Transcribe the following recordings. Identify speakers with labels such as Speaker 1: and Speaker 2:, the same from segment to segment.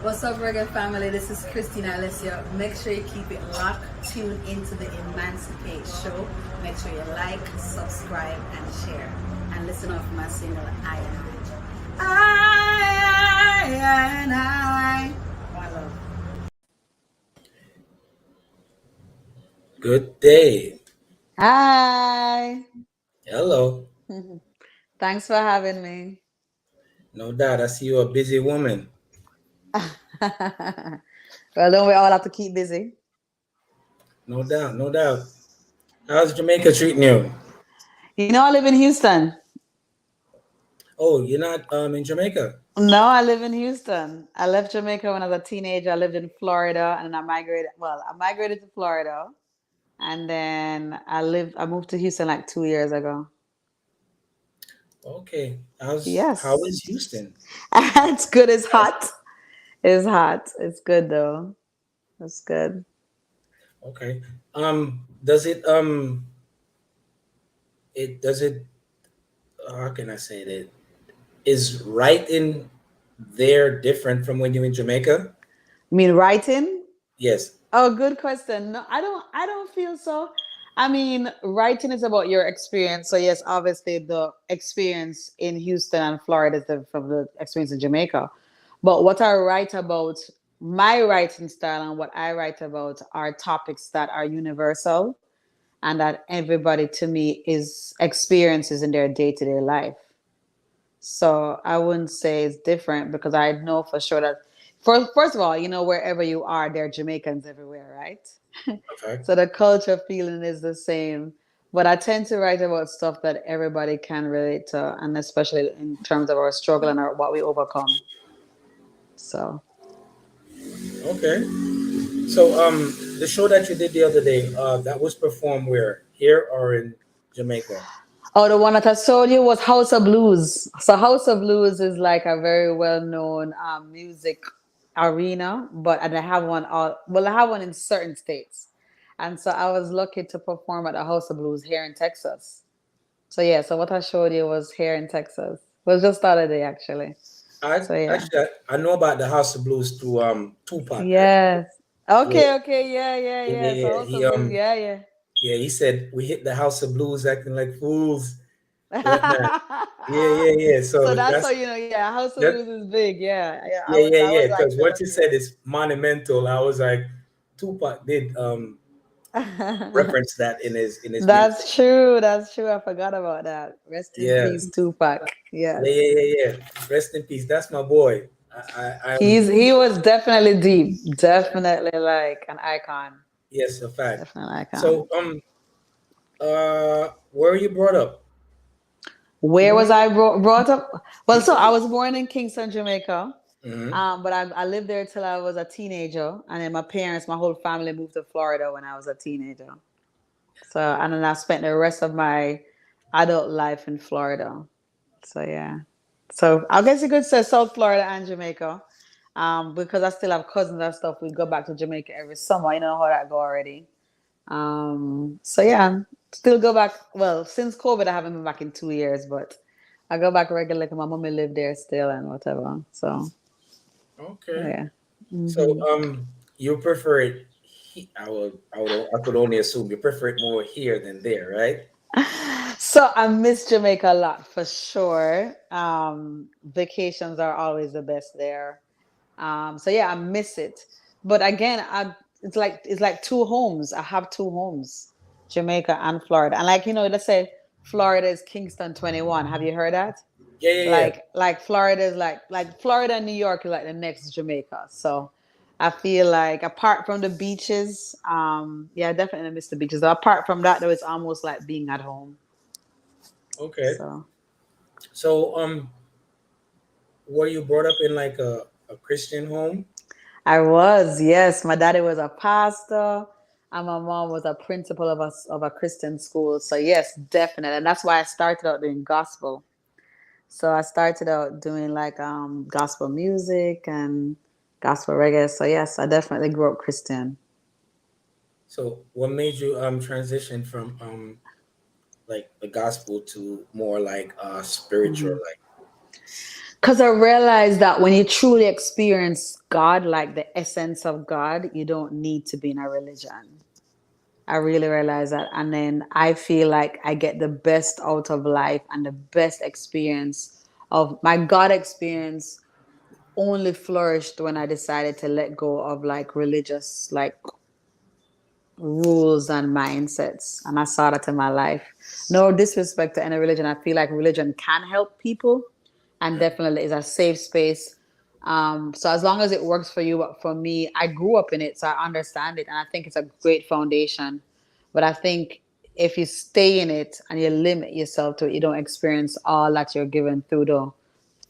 Speaker 1: What's up, Reggae family? This is Kristine Alicia. Make sure you keep it locked, tuned into the Emancipate Show. Make sure you like, subscribe, and share. And listen out for my single, I and I. One love.
Speaker 2: Good day.
Speaker 3: Hi.
Speaker 2: Hello.
Speaker 3: Thanks for having me.
Speaker 2: No doubt. I see you're a busy woman.
Speaker 3: Well, don't we all have to keep busy?
Speaker 2: No doubt. No doubt. How's Jamaica treating you?
Speaker 3: I live in Houston.
Speaker 2: Oh, you're not in Jamaica?
Speaker 3: No, I live in Houston. I left Jamaica when I was a teenager. I lived in Florida and I migrated. Well, I migrated to Florida and then I moved to Houston like 2 years ago.
Speaker 2: Okay. How
Speaker 3: Yes.
Speaker 2: is Houston?
Speaker 3: It's good. It's hot. It's hot. It's good though. It's good.
Speaker 2: Okay. Does it how can I say that? Is writing there different from when you're in Jamaica?
Speaker 3: You mean writing?
Speaker 2: Yes.
Speaker 3: Oh, good question. No, I don't feel so. I mean, writing is about your experience. So yes, obviously the experience in Houston and Florida is different from the experience in Jamaica. But what I write about, my writing style and what I write about are topics that are universal and that everybody to me is experiences in their day-to-day life. So I wouldn't say it's different because I know for sure that first of all, wherever you are, there are Jamaicans everywhere, right?
Speaker 2: Okay.
Speaker 3: So the culture feeling is the same. But I tend to write about stuff that everybody can relate to, and especially in terms of our struggle and what we overcome. So
Speaker 2: Okay. So the show that you did the other day, that was performed where? Here or in Jamaica?
Speaker 3: oh, the one that I showed you was House of Blues. So House of Blues is like a very well-known music arena, and I have one in certain states. And so I was lucky to perform at the House of Blues here in Texas. So yeah, so what I showed you was here in Texas. It was just the other day actually.
Speaker 2: I
Speaker 3: So yeah.
Speaker 2: actually I know about the House of Blues through Tupac actually.
Speaker 3: Yes.
Speaker 2: Yeah,
Speaker 3: Okay, okay, yeah, yeah,
Speaker 2: yeah,
Speaker 3: yeah.
Speaker 2: yeah,
Speaker 3: So
Speaker 2: yeah.
Speaker 3: House of Blues, yeah, yeah.
Speaker 2: He said we hit the House of Blues acting like fools, whatnot. Yeah, yeah, yeah.
Speaker 3: So
Speaker 2: So
Speaker 3: that's how
Speaker 2: that's
Speaker 3: yeah, House of
Speaker 2: that.
Speaker 3: Blues is big. Yeah. Yeah. I
Speaker 2: Yeah,
Speaker 3: was
Speaker 2: yeah,
Speaker 3: I
Speaker 2: yeah.
Speaker 3: was
Speaker 2: Because
Speaker 3: actually
Speaker 2: what you
Speaker 3: lucky,
Speaker 2: said is monumental. I was like, Tupac did
Speaker 3: yeah.
Speaker 2: reference that in his music.
Speaker 3: That's true. That's true. I forgot about that. Rest in
Speaker 2: Yeah,
Speaker 3: peace, Tupac.
Speaker 2: yeah,
Speaker 3: Yes.
Speaker 2: yeah, yeah, yeah. Rest in peace. That's my boy.
Speaker 3: He was definitely deep. Definitely like an icon.
Speaker 2: yes, a fact.
Speaker 3: Definitely an icon.
Speaker 2: So where were you brought up?
Speaker 3: Where was I brought up? Well, so I was born in Kingston, Jamaica.
Speaker 2: Mm-hmm.
Speaker 3: But I lived there till I was a teenager, and then my whole family moved to Florida when I was a teenager. So, and then I spent the rest of my adult life in Florida. So yeah. So I guess you could say South Florida and Jamaica. Because I still have cousins and stuff. We go back to Jamaica every summer. You know how that go already. So yeah, still go back. Well, since COVID, I haven't been back in 2 years, but I go back regularly. 'Cause my mommy lived there still and whatever. So
Speaker 2: Okay.
Speaker 3: yeah.
Speaker 2: So
Speaker 3: Hmm.
Speaker 2: you prefer it? I could only assume you prefer it more here than there, right?
Speaker 3: So I miss Jamaica a lot for sure. Vacations are always the best there. So yeah, I miss it. But again, it's like two homes. I have two homes, Jamaica and Florida. And let's say Florida is Kingston 21. Have you heard that?
Speaker 2: Yeah, yeah, yeah.
Speaker 3: Like Florida is like Florida and New York is like the next Jamaica. So I feel like apart from the beaches, yeah, I definitely miss the beaches. Apart from that, though, it's almost like being at home.
Speaker 2: Okay.
Speaker 3: So
Speaker 2: So were you brought up in like a Christian home?
Speaker 3: I was, yes. My daddy was a pastor, and my mom was a principal of a Christian school. So yes, definitely, and that's why I started out doing gospel. So I started out doing like gospel music and gospel reggae. So yes, I definitely grew up Christian.
Speaker 2: So what made you transition from like the gospel to more like spiritual
Speaker 3: Mhm.
Speaker 2: like?
Speaker 3: Because I realized that when you truly experience God, like the essence of God, you don't need to be in a religion. I really realize that. And then I feel like I get the best out of life and the best experience of my God experience only flourished when I decided to let go of like religious like rules and mindsets. And I saw that in my life. No disrespect to any religion. I feel like religion can help people and definitely is a safe space. So as long as it works for you, but for me, I grew up in it, so I understand it, and I think it's a great foundation. But I think if you stay in it and you limit yourself to it, you don't experience all that you're given through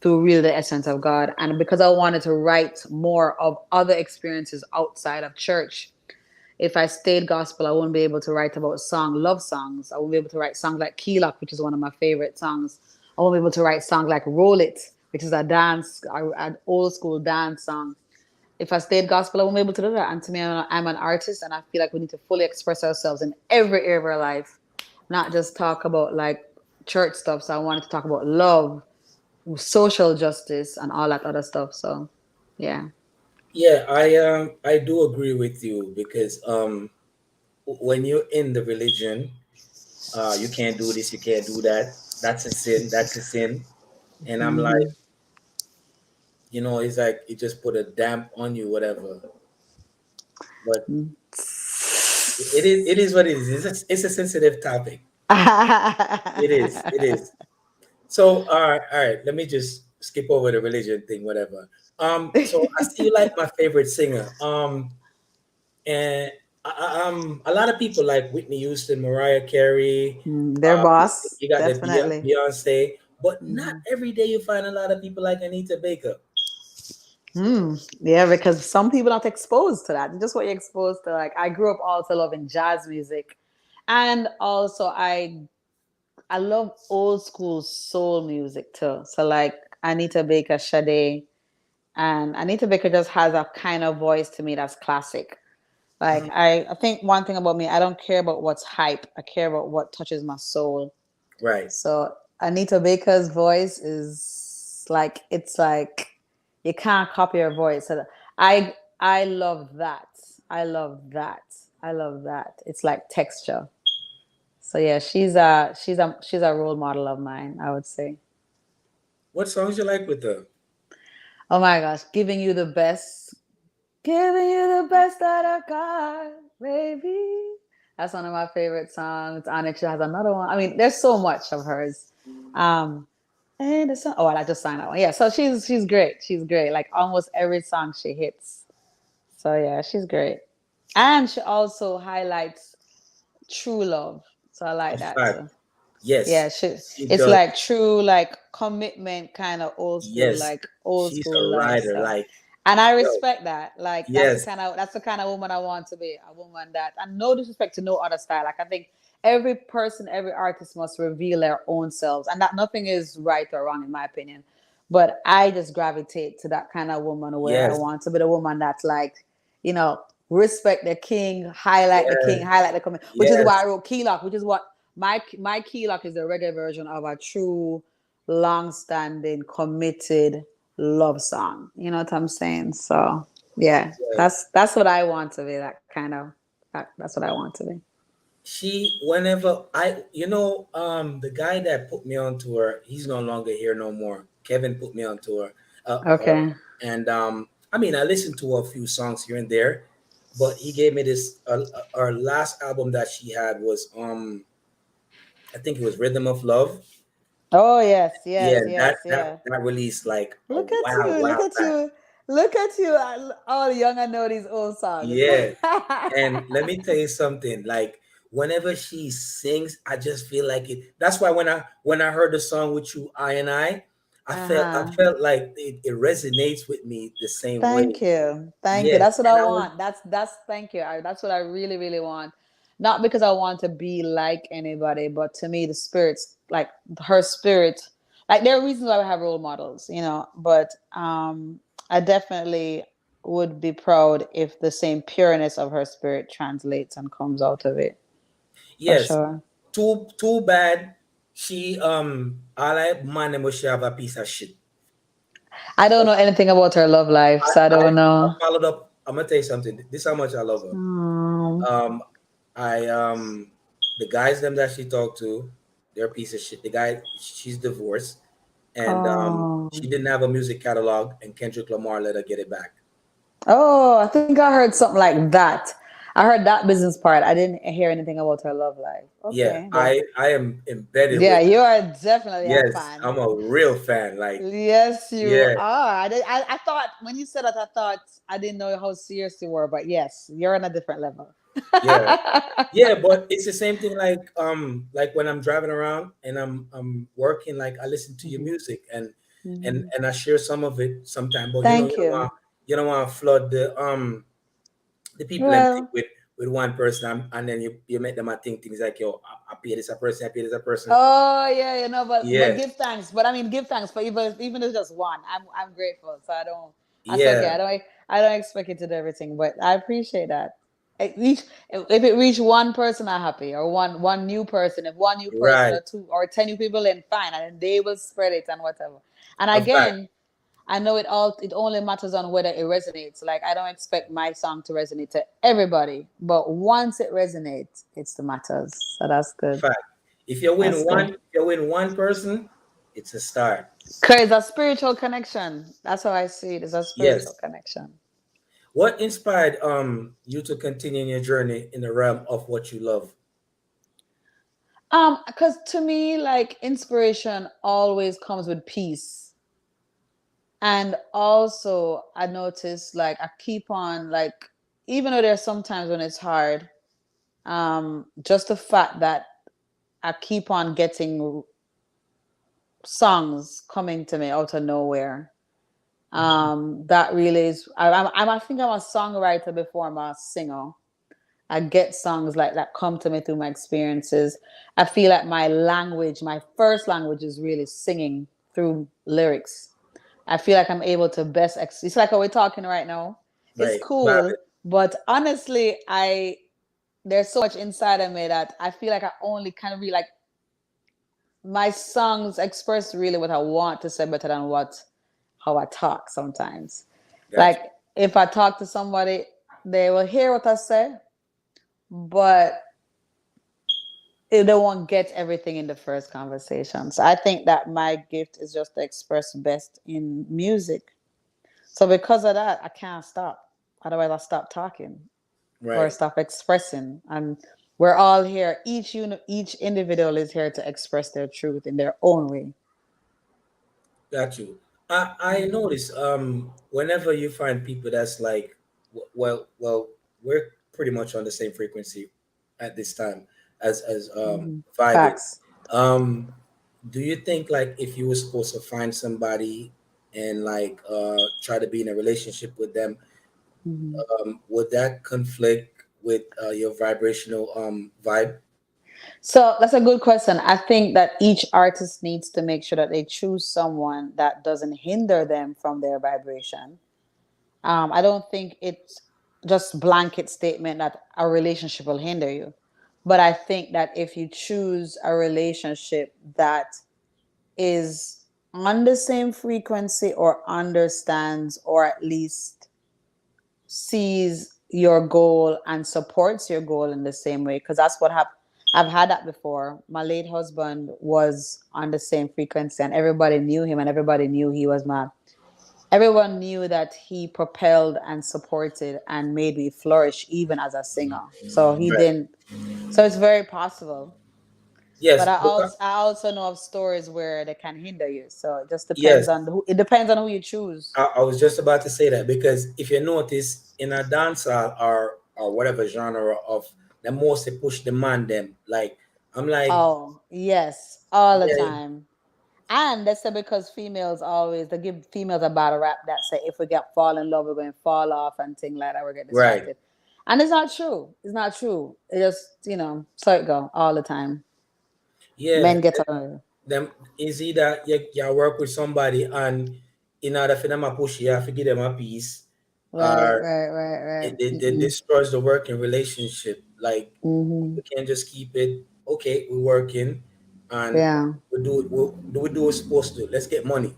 Speaker 3: really the essence of God. And because I wanted to write more of other experiences outside of church, if I stayed gospel, I wouldn't be able to write about love songs. I won't be able to write songs like Key Lock, which is one of my favorite songs. I won't be able to write songs like Roll It, which is an old school dance song. If I stayed gospel, I won't be able to do that. And to me, I'm an artist, and I feel like we need to fully express ourselves in every area of our life, not just talk about like church stuff. So I wanted to talk about love, social justice, and all that other stuff. So, yeah.
Speaker 2: Yeah, I do agree with you because when you're in the religion, you can't do this, you can't do that. That's a sin. That's a sin. And I'm like,
Speaker 3: Hmm.
Speaker 2: it's like it just put a damp on you, whatever. But it is what it is. It's a sensitive topic. It is. It is. So, all right. Let me just skip over the religion thing, whatever. So I see you like my favorite singer. And a lot of people like Whitney Houston, Mariah Carey.
Speaker 3: Their boss,
Speaker 2: You got the
Speaker 3: definitely.
Speaker 2: Beyonce, but not
Speaker 3: Mhm.
Speaker 2: every day you find a lot of people like Anita Baker.
Speaker 3: Yeah, because some people aren't exposed to that. Just what you're exposed to. Like I grew up also loving jazz music, and also I love old school soul music too. So like Anita Baker, Sade, and Anita Baker just has a kind of voice to me that's classic. Like
Speaker 2: Mhm.
Speaker 3: I think one thing about me, I don't care about what's hype. I care about what touches my soul.
Speaker 2: Right.
Speaker 3: So Anita Baker's voice is like it's like you can't copy her voice. So I love that. I love that. I love that. It's like texture. So yeah, she's a role model of mine, I would say.
Speaker 2: What songs you like with her?
Speaker 3: Oh my gosh, giving you the best, giving you the best that I've got, baby. That's one of my favorite songs. Onyx has another one. I mean, there's so much of hers. Um, And the song, oh, I just sang that one. Yeah, so she's great. She's great. Like almost every song she hits. So yeah, she's great. And she also highlights true love. So I
Speaker 2: In
Speaker 3: like that
Speaker 2: fact,
Speaker 3: too. Yeah,
Speaker 2: yes,
Speaker 3: she
Speaker 2: she
Speaker 3: it's
Speaker 2: does.
Speaker 3: like true like commitment kind of
Speaker 2: Yes,
Speaker 3: old
Speaker 2: she's
Speaker 3: school
Speaker 2: a
Speaker 3: love
Speaker 2: writer.
Speaker 3: stuff.
Speaker 2: Like,
Speaker 3: And I
Speaker 2: yo,
Speaker 3: respect that. Like
Speaker 2: yes,
Speaker 3: that's the kind of woman I want to be. A woman that, and no disrespect to no other style. Like I think every person, every artist must reveal their own selves. And that nothing is right or wrong in my opinion. But I just gravitate to that kind of woman where I
Speaker 2: yes,
Speaker 3: want to be the woman that's like, you know, respect the king,
Speaker 2: yes,
Speaker 3: highlight the coming, which is why
Speaker 2: yes.
Speaker 3: I wrote Key Lock, which is what my key lock is the reggae version of a true, long-standing, committed love song. You know what I'm saying? So yeah,
Speaker 2: Yes.
Speaker 3: that's what I want to be. That's what I want to be.
Speaker 2: Whenever the guy that put me onto her, he's no longer here no more. Kevin put me onto her.
Speaker 3: Okay.
Speaker 2: And I mean, I listened to a few songs here and there, but he gave me this. Our last album that she had was I think it was Rhythm of Love.
Speaker 3: Oh yes,
Speaker 2: Yeah,
Speaker 3: yes,
Speaker 2: and that
Speaker 3: yes,
Speaker 2: that
Speaker 3: yeah.
Speaker 2: that released like a
Speaker 3: Look at
Speaker 2: wow,
Speaker 3: you, look
Speaker 2: wow
Speaker 3: at
Speaker 2: back.
Speaker 3: you, look at you. All young and know these old songs.
Speaker 2: Yeah, and let me tell you something. Like whenever she sings, I just feel like it. That's why when I heard the song with you, I
Speaker 3: Uh-huh.
Speaker 2: felt like it resonates with me the same
Speaker 3: Thank
Speaker 2: way.
Speaker 3: you. Thank you.
Speaker 2: Yes,
Speaker 3: That's what I
Speaker 2: and I was
Speaker 3: want. That's thank you. That's what I really, really want. Not because I want to be like anybody, but to me, the spirits, like her spirit, like there are reasons why we have role models, you know, but I definitely would be proud if the same pureness of her spirit translates and comes out of it. For
Speaker 2: yes.
Speaker 3: sure.
Speaker 2: Too bad. She all I man was she have a piece of shit.
Speaker 3: I don't know anything about her love life,
Speaker 2: I,
Speaker 3: so I
Speaker 2: I,
Speaker 3: don't
Speaker 2: I
Speaker 3: know.
Speaker 2: followed up. I'm gonna tell you something. This is how much I love her.
Speaker 3: Um,
Speaker 2: Um, I the guys them that she talked to, they're a piece of shit. The guy, she's divorced, and
Speaker 3: oh,
Speaker 2: she didn't have a music catalog, and Kendrick Lamar let her get it back.
Speaker 3: oh, I think I heard something like that. I heard that business part. I didn't hear anything about her love life.
Speaker 2: Yeah,
Speaker 3: Okay, well,
Speaker 2: I am embedded
Speaker 3: yeah,
Speaker 2: with
Speaker 3: you
Speaker 2: her.
Speaker 3: are definitely a
Speaker 2: Yes,
Speaker 3: fan.
Speaker 2: I'm a real fan. Like,
Speaker 3: Yes, you
Speaker 2: yeah,
Speaker 3: are. I thought when you said that, I thought I didn't know how serious you were, but yes, you're on a different level.
Speaker 2: yeah. Yeah, but it's the same thing like when I'm driving around and I'm working, like I listen to your
Speaker 3: Mhm,
Speaker 2: music and
Speaker 3: mhm.
Speaker 2: and I share some of it sometime, but
Speaker 3: Thank you.
Speaker 2: you don't want to flood the people and think
Speaker 3: Well,
Speaker 2: with one person and then you make them think things like yo I pay this a person, I pay this a person.
Speaker 3: oh yeah, you know, but
Speaker 2: Yeah,
Speaker 3: give thanks. But I mean, give thanks for even if it's just one. I'm grateful, so I don't. That's okay.
Speaker 2: yeah,
Speaker 3: I don't expect you to do everything, but I appreciate that. At least if it reach one person, I'm happy, or one new person. If one new person
Speaker 2: right.
Speaker 3: or two or 10 new people, then fine, and then they will spread it and whatever. And
Speaker 2: A fact.
Speaker 3: again, I know it only matters on whether it resonates. Like I don't expect my song to resonate to everybody, but once it resonates, it's the matters. So that's good.
Speaker 2: Fact.
Speaker 3: That's good.
Speaker 2: If you win one person, it's a start.
Speaker 3: Cause it's a spiritual connection. That's how I see it. It's a spiritual
Speaker 2: Yes.
Speaker 3: connection.
Speaker 2: What inspired you to continue your journey in the realm of what you love?
Speaker 3: Because to me, like inspiration always comes with peace. And also I notice like I keep on like even though there's sometimes when it's hard, just the fact that I keep on getting songs coming to me out of nowhere. That really is. I think I'm a songwriter before I'm a singer. I get songs like that come to me through my experiences. I feel like my language, my first language, is really singing through lyrics. I feel like I'm able to best. It's like how we're talking right now. It's
Speaker 2: Right.
Speaker 3: cool, but honestly, I there's so much inside of me that I feel like I only kind of be like my songs express really what I want to say better than what how I talk sometimes.
Speaker 2: Gotcha.
Speaker 3: Like if I talk to somebody, they will hear what I say, but they won't get everything in the first conversation. So I think that my gift is just to express best in music. So because of that, I can't stop. Otherwise, I stop talking or
Speaker 2: Right.
Speaker 3: stop expressing. And we're all here. Each individual is here to express their truth in their own way.
Speaker 2: Got you. I
Speaker 3: Mhm.
Speaker 2: notice whenever you find people that's like well we're pretty much on the same frequency at this time as
Speaker 3: Mhm.
Speaker 2: vibing.
Speaker 3: Facts.
Speaker 2: Um do you think like if you were supposed to find somebody and like try to be in a relationship with them,
Speaker 3: Mhm.
Speaker 2: would that conflict with your vibrational vibe?
Speaker 3: So that's a good question. I think that each artist needs to make sure that they choose someone that doesn't hinder them from their vibration. I don't think it's just blanket statement that a relationship will hinder you. But I think that if you choose a relationship that is on the same frequency or understands or at least sees your goal and supports your goal in the same way, because that's what happened. I've had that before. My late husband was on the same frequency and everybody knew him and everybody knew he was my everyone knew that he propelled and supported and made me flourish even as a singer. So he
Speaker 2: Right.
Speaker 3: didn't. So it's very possible. But
Speaker 2: Yes,
Speaker 3: I also know of stories where they can hinder you. So it just depends
Speaker 2: yes.
Speaker 3: on who. It depends on who you choose.
Speaker 2: I was just about to say that because if you notice in a dancehall or whatever genre of the most they push the man them like I'm like
Speaker 3: Oh yes, all the
Speaker 2: yeah
Speaker 3: time. And that's because females always they give females a bad rap that say if we get fall in love we're going to fall off and things like that we're getting
Speaker 2: right
Speaker 3: distracted. And it's not true. It's not true. It just so it go all the time.
Speaker 2: yeah
Speaker 3: Men get on.
Speaker 2: them is either you work with somebody and in order for them to push you have to give them a piece
Speaker 3: Right,
Speaker 2: or
Speaker 3: right, right, right.
Speaker 2: it destroys the working relationship like
Speaker 3: Mm-hmm.
Speaker 2: we can't just keep it okay we're working and
Speaker 3: Yeah.
Speaker 2: we do what we're supposed to let's get money.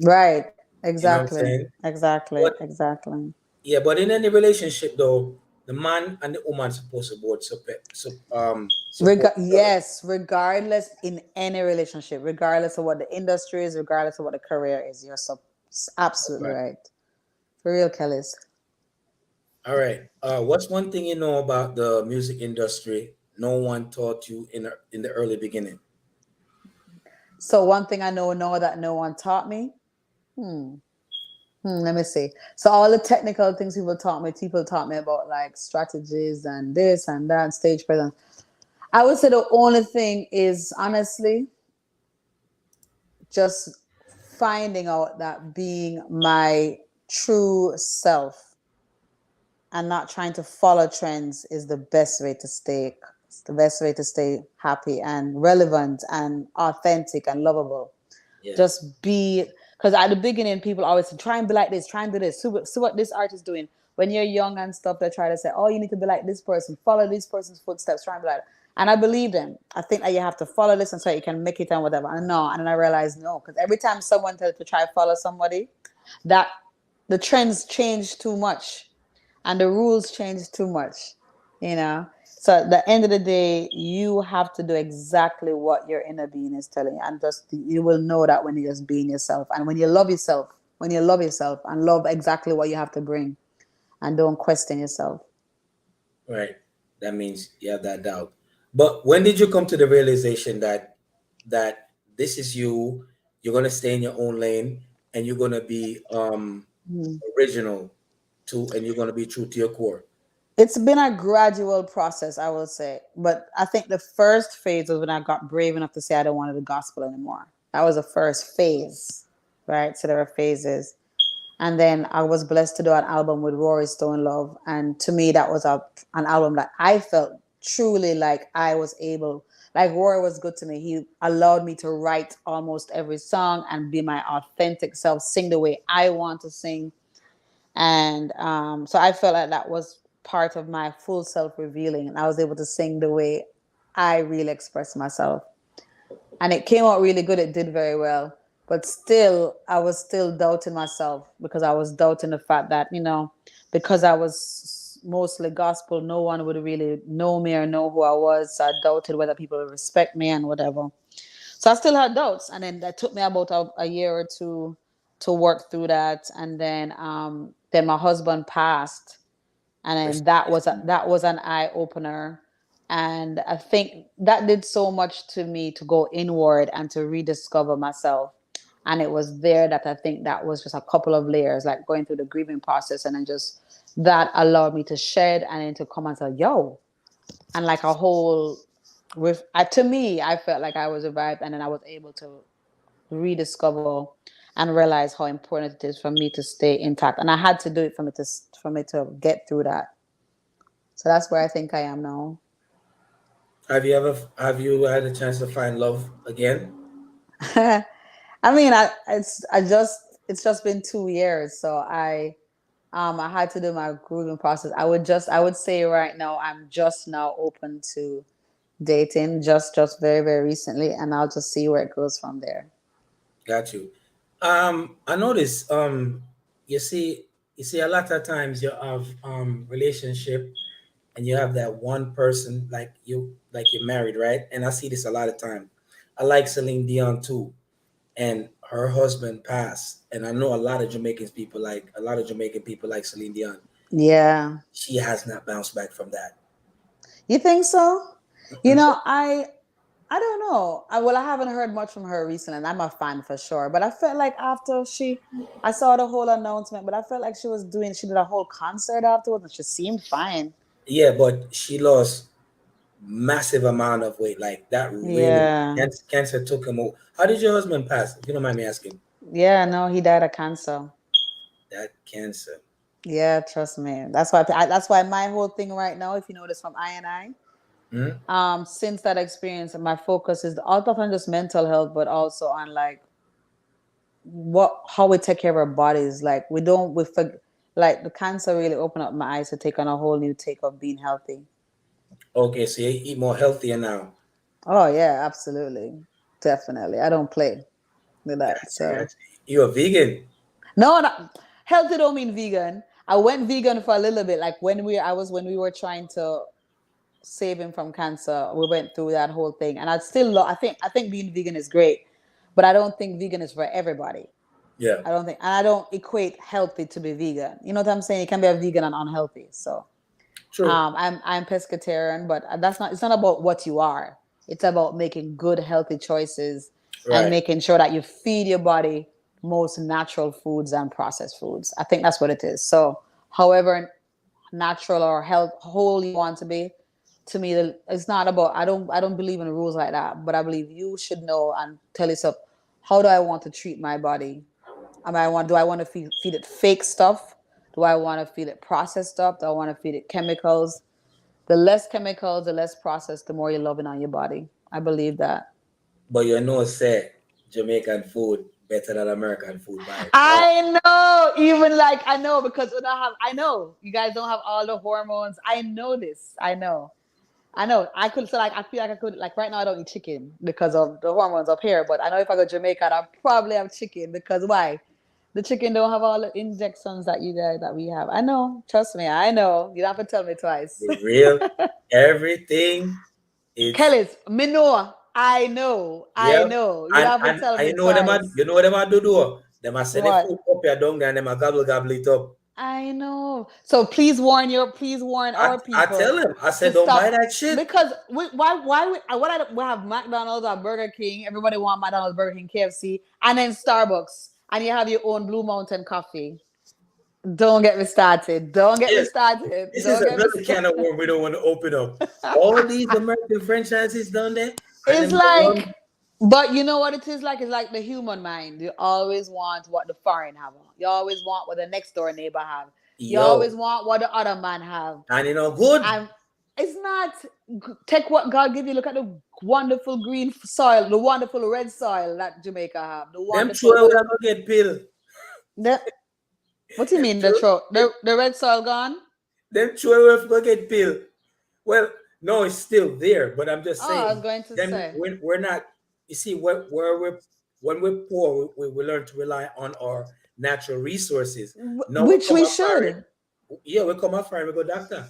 Speaker 3: Right.
Speaker 2: You know what I'm
Speaker 3: Exactly.
Speaker 2: saying?
Speaker 3: Exactly.
Speaker 2: But
Speaker 3: Exactly.
Speaker 2: yeah, but in any relationship though, the man and the woman supposed to both support each other.
Speaker 3: Yes, regardless in any relationship, regardless of what the industry is, regardless of what the career is, you're so absolutely
Speaker 2: Okay.
Speaker 3: right. For real, Kellys.
Speaker 2: All right. What's one thing you know about the music industry no one taught you in the early beginning?
Speaker 3: So one thing I know that no one taught me. Let me see. So all the technical things people taught me about like strategies and this and that, and stage presence. I would say the only thing is honestly just finding out that being my true self and not trying to follow trends is the best way to stay. It's the best way to stay happy and relevant and authentic and lovable.
Speaker 2: Yeah.
Speaker 3: Just be, because at the beginning people always say, try and be like this, try and do this, see what this artist is doing. When you're young and stuff, they try to say, oh, you need to be like this person, follow this person's footsteps, try and be like that. And I believe them. I think that you have to follow this and so you can make it and whatever. And no, and then I realized no, because every time someone tells to try to follow somebody, that the trends change too much and the rules change too much, you know. So at the end of the day, you have to do exactly what your inner being is telling you, and just you will know that when you're just being yourself, and when you love yourself and love exactly what you have to bring, and don't question yourself.
Speaker 2: Right. That means you have that doubt. But when did you come to the realization that this is you, you're gonna stay in your own lane and you're gonna be original and you're gonna be true to your core?
Speaker 3: It's been a gradual process, I will say. But I think the first phase was when I got brave enough to say I don't want the gospel anymore. That was the first phase, right? So there are phases. And then I was blessed to do an album with Rory Stone Love. And to me, that was an album that I felt truly like I was able, like Rory was good to me. He allowed me to write almost every song and be my authentic self, sing the way I want to sing. And so I felt like that was part of my full self revealing. And I was able to sing the way I really express myself. And it came out really good. It did very well. But still, I was still doubting myself because I was doubting the fact that, because I was mostly gospel, no one would really know me or know who I was. So I doubted whether people would respect me and whatever. So I still had doubts. And then that took me about a year or two to work through that. And then my husband passed. And then that was an eye opener. And I think that did so much to me to go inward and to rediscover myself. And it was there that I think that was just a couple of layers, like going through the grieving process, and then just that allowed me to shed and then to come and say, yo, and like a whole to me, I felt like I was revived, and then I was able to rediscover and realize how important it is for me to stay intact. And I had to do it for me to get through that. So that's where I think I am now.
Speaker 2: Have you had a chance to find love again?
Speaker 3: I mean, it's just been 2 years, so I had to do my grooming process. I would say right now I'm just now open to dating, just very very recently, and I'll just see where it goes from there.
Speaker 2: Got you. I noticed. You see, a lot of times you have relationship, and you have that one person like you're married, right? And I see this a lot of time. I like Celine Dion too, and her husband passed, and I know a lot of Jamaican people like Celine Dion.
Speaker 3: Yeah,
Speaker 2: She has not bounced back from that.
Speaker 3: you think so? You
Speaker 2: Mm-mm.
Speaker 3: know, I don't know. I haven't heard much from her recently, and I'm a fan for sure. But I felt like I saw the whole announcement, but I felt like she did a whole concert afterwards, and she seemed fine.
Speaker 2: Yeah, but she lost massive amount of weight. Like that really
Speaker 3: Yeah,
Speaker 2: cancer took him over. How did your husband pass? If you don't mind me asking.
Speaker 3: yeah. No, he died of cancer.
Speaker 2: That cancer.
Speaker 3: Yeah, trust me. That's why my whole thing right now, if you notice from I,
Speaker 2: Hmm?
Speaker 3: since that experience, my focus is not on just mental health, but also on like how we take care of our bodies. Like like the cancer really opened up my eyes to take on a whole new take of being healthy.
Speaker 2: Okay, so you eat more healthier now.
Speaker 3: Oh yeah, absolutely, definitely. I don't play with that.
Speaker 2: Gotcha,
Speaker 3: So
Speaker 2: gotcha. You're a vegan.
Speaker 3: No, healthy don't mean vegan. I went vegan for a little bit, like when we were trying to save him from cancer. We went through that whole thing, and I think being vegan is great, but I don't think vegan is for everybody.
Speaker 2: Yeah.
Speaker 3: I don't equate healthy to be vegan. You know what I'm saying? You can be a vegan and unhealthy. So
Speaker 2: True.
Speaker 3: I'm pescatarian, but it's not about what you are. It's about making good, healthy choices and
Speaker 2: Right.
Speaker 3: making sure that you feed your body most natural foods and processed foods. I think that's what it is. So, however natural or health whole you want to be, to me, it's not about. I don't believe in rules like that. But I believe you should know and tell yourself, how do I want to treat my body? Do I want to feed it fake stuff? Do I want to feed it processed stuff? Do I want to feed it chemicals? The less chemicals, the less processed, the more you're loving on your body. I believe that.
Speaker 2: But you know, say Jamaican food better than American food by far.
Speaker 3: I know, even like I know because I know you guys don't have all the hormones. I know this. I know. I know. I could so like I feel like I could like right now I don't eat chicken because of the hormones up here. But I know if I go to Jamaica, I'll probably have chicken because why? The chicken don't have all the injections that you guys that we have. I know. Trust me. I know. You don't have to tell me twice.
Speaker 2: The real everything. It's
Speaker 3: Kellys, me know. I know. I
Speaker 2: yeah.
Speaker 3: know. You
Speaker 2: And
Speaker 3: don't have to tell me
Speaker 2: you know what them
Speaker 3: twice.
Speaker 2: you know what them a do? Them a send the
Speaker 3: What?
Speaker 2: food up your down there and them a gobble it up.
Speaker 3: I know. So please warn our
Speaker 2: I
Speaker 3: people
Speaker 2: tell him, I
Speaker 3: to
Speaker 2: said, don't buy
Speaker 3: stop
Speaker 2: that shit.
Speaker 3: because we have McDonald's or Burger King. Everybody want McDonald's, Burger King, KFC, and then Starbucks, and you have your own Blue Mountain coffee. Don't get me started. Don't get me
Speaker 2: Yes,
Speaker 3: started.
Speaker 2: this is
Speaker 3: Don't get me
Speaker 2: another can of
Speaker 3: started.
Speaker 2: worms we don't want to open up. All these American franchises done there, and
Speaker 3: It's
Speaker 2: them the
Speaker 3: like,
Speaker 2: one,
Speaker 3: but you know what it is like? It's like the human mind. You always want what the foreign have. You always want what the next door neighbor have. You
Speaker 2: yo,
Speaker 3: always want what the other man have.
Speaker 2: and you know good.
Speaker 3: And it's not take what God give you. Look at the wonderful green soil, the wonderful red soil that Jamaica have. The
Speaker 2: Them
Speaker 3: wonderful
Speaker 2: true we are gonna get pill.
Speaker 3: the, what do you
Speaker 2: Them
Speaker 3: mean
Speaker 2: true,
Speaker 3: the red soil gone?
Speaker 2: them true we gonna get pill. Well, no, it's still there, but I'm just
Speaker 3: Oh, I was
Speaker 2: saying.
Speaker 3: going to
Speaker 2: Then
Speaker 3: say.
Speaker 2: we're not. You see, where we're when we're poor, we learn to rely on our natural resources. No, we
Speaker 3: Which
Speaker 2: come
Speaker 3: we
Speaker 2: up foreign.
Speaker 3: should.
Speaker 2: Yeah, we come up foreign. We go doctor.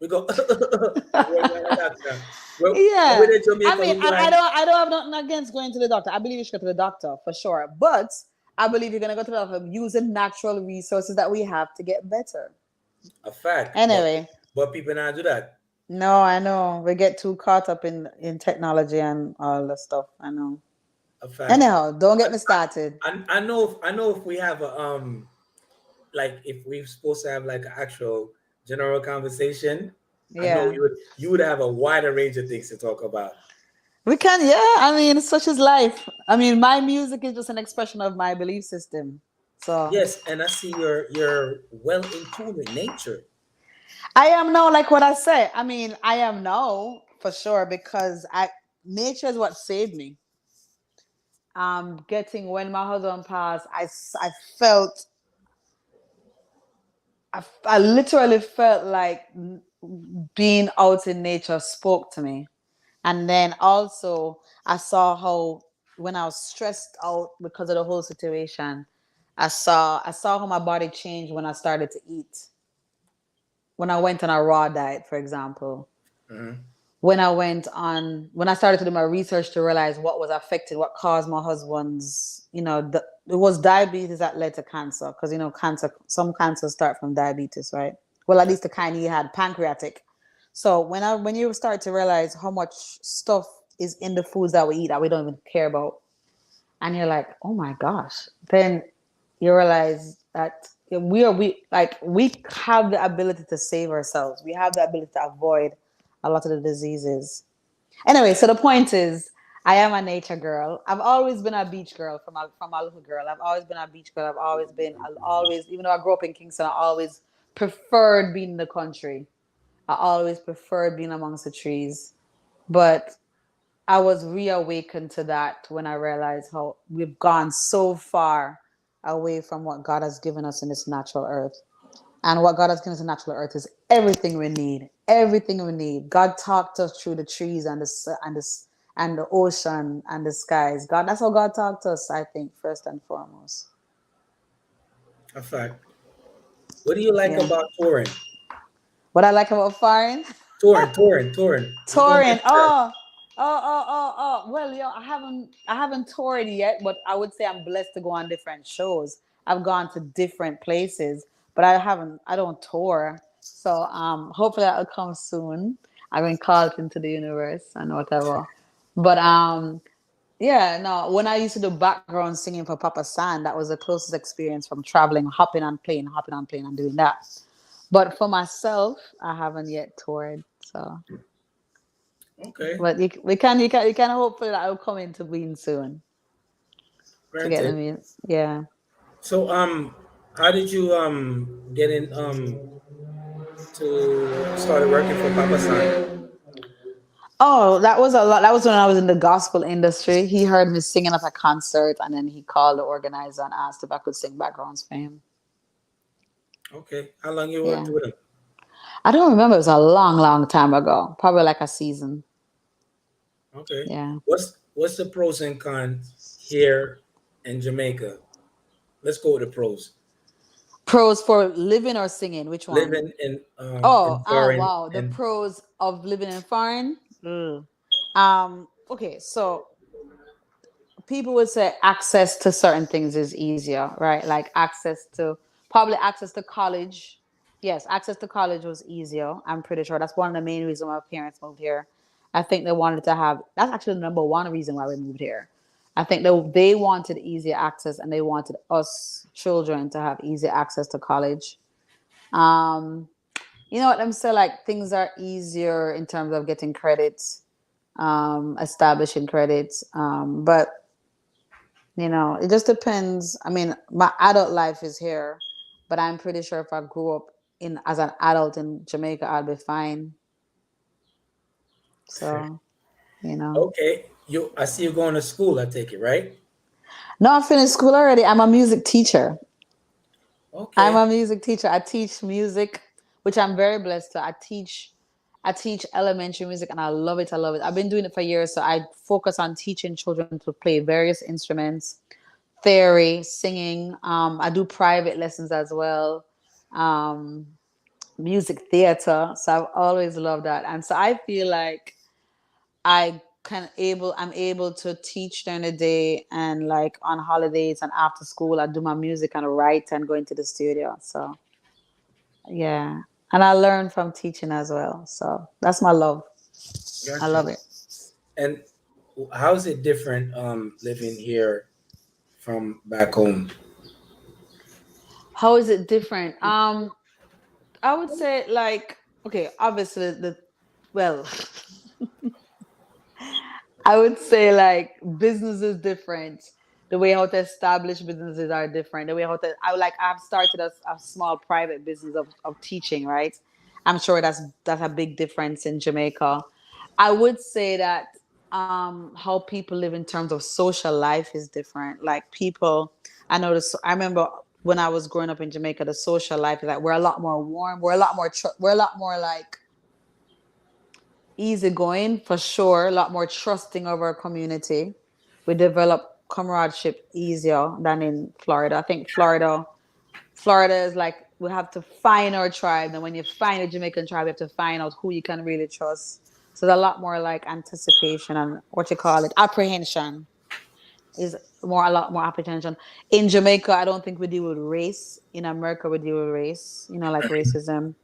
Speaker 2: We go. We go to the doctor. Well,
Speaker 3: Yeah.
Speaker 2: when in
Speaker 3: I
Speaker 2: Jamaica,
Speaker 3: mean,
Speaker 2: we go
Speaker 3: and
Speaker 2: and
Speaker 3: I don't have nothing against going to the doctor. I believe you should go to the doctor for sure. But I believe you're gonna go to the doctor using natural resources that we have to get better.
Speaker 2: a fact,
Speaker 3: Anyway.
Speaker 2: but people not do that.
Speaker 3: No, I know. We get too caught up in technology and all the stuff. I know.
Speaker 2: A fact.
Speaker 3: Anyhow, don't get me started.
Speaker 2: I know if we have a like if we're supposed to have like an actual general conversation, I know
Speaker 3: Yeah.
Speaker 2: you would have a wider range of things to talk about.
Speaker 3: We can, yeah. I mean, such is life. I mean, my music is just an expression of my belief system. So
Speaker 2: Yes, and I see you're well in tune with nature.
Speaker 3: I am now, like what I say. I mean, I am now for sure because nature is what saved me. Getting when my husband passed, I felt I literally felt like being out in nature spoke to me. And then also, I saw how when I was stressed out because of the whole situation, I saw how my body changed when I started to eat. When I went on a raw diet, for example,
Speaker 2: Mhm.
Speaker 3: when I started to do my research to realize what was affected, what caused my husband's, it was diabetes that led to cancer. Because some cancers start from diabetes, right? Well, at least the kind he had, pancreatic. So when you start to realize how much stuff is in the foods that we eat that we don't even care about, and you're like, oh my gosh, then you realize that we have the ability to save ourselves. We have the ability to avoid a lot of the diseases. Anyway, so the point is, I am a nature girl. I've always been a beach girl from a little girl. I've always been a beach girl. I'll always, even though I grew up in Kingston, I always preferred being in the country. I always preferred being amongst the trees. But I was reawakened to that when I realized how we've gone so far away from what God has given us in this natural earth. And what God has given us in natural earth is everything we need. Everything we need. God talked to us through the trees and the ocean and the skies. That's how God talked to us, I think, first and foremost.
Speaker 2: A fact. What do you like
Speaker 3: Yeah.
Speaker 2: about touring?
Speaker 3: What I like about foreign?
Speaker 2: Touring. I'm going back
Speaker 3: Touring.
Speaker 2: to that.
Speaker 3: Oh. Well, yeah, I haven't toured yet, but I would say I'm blessed to go on different shows. I've gone to different places, but I don't tour. So hopefully that'll come soon. I've been called into the universe and whatever. But yeah, no, when I used to do background singing for Papa San, that was the closest experience from traveling, hopping on plane and doing that. But for myself, I haven't yet toured. So
Speaker 2: Okay,
Speaker 3: but you can hopefully that will come into being soon to get
Speaker 2: granted.
Speaker 3: them in. Yeah.
Speaker 2: So how did you get in to started working for Papa San?
Speaker 3: Oh, that was a lot. That was when I was in the gospel industry. He heard me singing at a concert, and then he called the organizer and asked if I could sing backgrounds for him.
Speaker 2: Okay, how long you worked
Speaker 3: Yeah.
Speaker 2: with him?
Speaker 3: I don't remember. It was a long, long time ago. Probably like a season.
Speaker 2: Okay,
Speaker 3: Yeah.
Speaker 2: what's the pros and cons here in Jamaica? Let's go with the pros.
Speaker 3: Pros for living or singing? Which one?
Speaker 2: Living
Speaker 3: Oh,
Speaker 2: in foreign
Speaker 3: wow. The
Speaker 2: and
Speaker 3: pros of living in foreign. Okay, so people would say access to certain things is easier, right? Like access to college. Yes, access to college was easier. I'm pretty sure that's one of the main reasons my parents moved here. I think they wanted to have that's actually the number one reason why we moved here. I think they wanted easier access and they wanted us children to have easy access to college. Um, you know what I'm saying? Like things are easier in terms of getting credits, establishing credits. But it just depends. I mean, my adult life is here, but I'm pretty sure if I grew up in as an adult in Jamaica, I'll be fine. So, you know.
Speaker 2: okay. I see you going to school, I take it, right?
Speaker 3: No, I finished school already. I'm a music teacher. I'm
Speaker 2: Okay.
Speaker 3: a music teacher. I teach music, which I'm very blessed to. I teach elementary music and I love it. I love it. I've been doing it for years. So I focus on teaching children to play various instruments, theory, singing. I do private lessons as well. Um, music theater. So I've always loved that. And so I feel like I'm able to teach during the day and like on holidays and after school I do my music and write and go into the studio. So yeah. And I learn from teaching as well. So that's my love. I
Speaker 2: Gotcha.
Speaker 3: love it.
Speaker 2: And how's it different living here from back home?
Speaker 3: How is it different? I would say like okay, obviously the well I would say like business is different. The way how to establish businesses are different. The way how to I've started a small private business of teaching, right? I'm sure that's a big difference in Jamaica. I would say that how people live in terms of social life is different. Like people I noticed I remember when I was growing up in Jamaica, the social life is like we're a lot more warm, we're a lot more like easygoing for sure, a lot more trusting of our community. We develop comradeship easier than in Florida. I think Florida is like we have to find our tribe, and when you find a Jamaican tribe, you have to find out who you can really trust. So there's a lot more like anticipation and what you call it, apprehension is a lot more apprehension. In Jamaica, I don't think we deal with race. In America, we deal with race, like racism.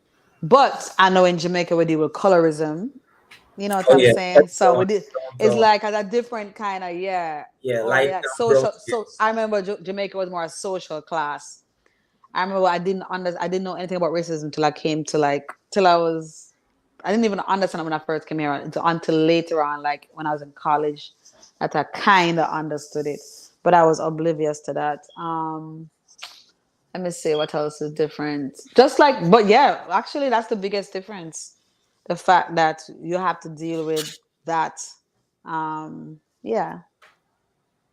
Speaker 3: But I know in Jamaica we deal with colorism, you know what
Speaker 2: Oh
Speaker 3: I'm
Speaker 2: yeah,
Speaker 3: saying? So we did.
Speaker 2: stone
Speaker 3: It's
Speaker 2: tone.
Speaker 3: like a different kind of yeah,
Speaker 2: Yeah,
Speaker 3: or
Speaker 2: light
Speaker 3: yeah,
Speaker 2: down brown
Speaker 3: social. So
Speaker 2: skins.
Speaker 3: I remember Jamaica was more a social class. I remember I didn't know anything about racism till I came to till I didn't even understand it when I first came here until later on, like when I was in college, that I kind of understood it, but I was oblivious to that. Let me see what else is different. Just like, but yeah, actually, that's the biggest difference. The fact that you have to deal with that. Yeah.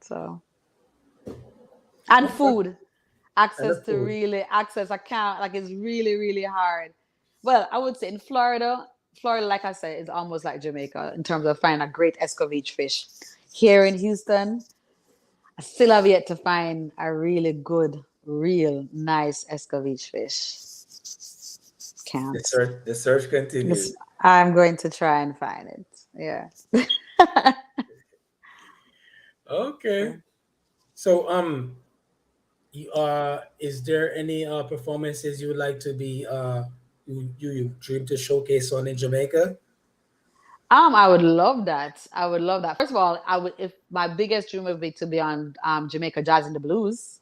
Speaker 3: So, and
Speaker 2: Okay.
Speaker 3: food,
Speaker 2: And the food.
Speaker 3: access account, like it's really, really hard. Well, I would say in Florida, like I said, is almost like Jamaica in terms of finding a great escovitch fish. Here in Houston, I still have yet to find a really good real nice escovitch fish.
Speaker 2: The
Speaker 3: Can't.
Speaker 2: search continues.
Speaker 3: I'm going to try and find it. Yeah.
Speaker 2: Okay. So is there any performances you would like to be you dream to showcase on in Jamaica?
Speaker 3: I would love that. I would love that. First of all, I would if my biggest dream would be to be on Jamaica Jazz and the Blues.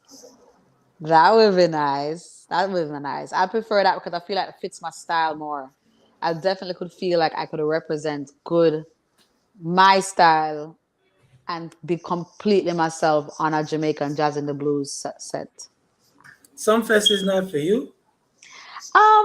Speaker 3: That would be nice. That would be nice. I prefer that because I feel like it fits my style more. I definitely could feel like I could represent good my style and be completely myself on a Jamaican Jazz and the Blues set.
Speaker 2: Sumfest is not for you.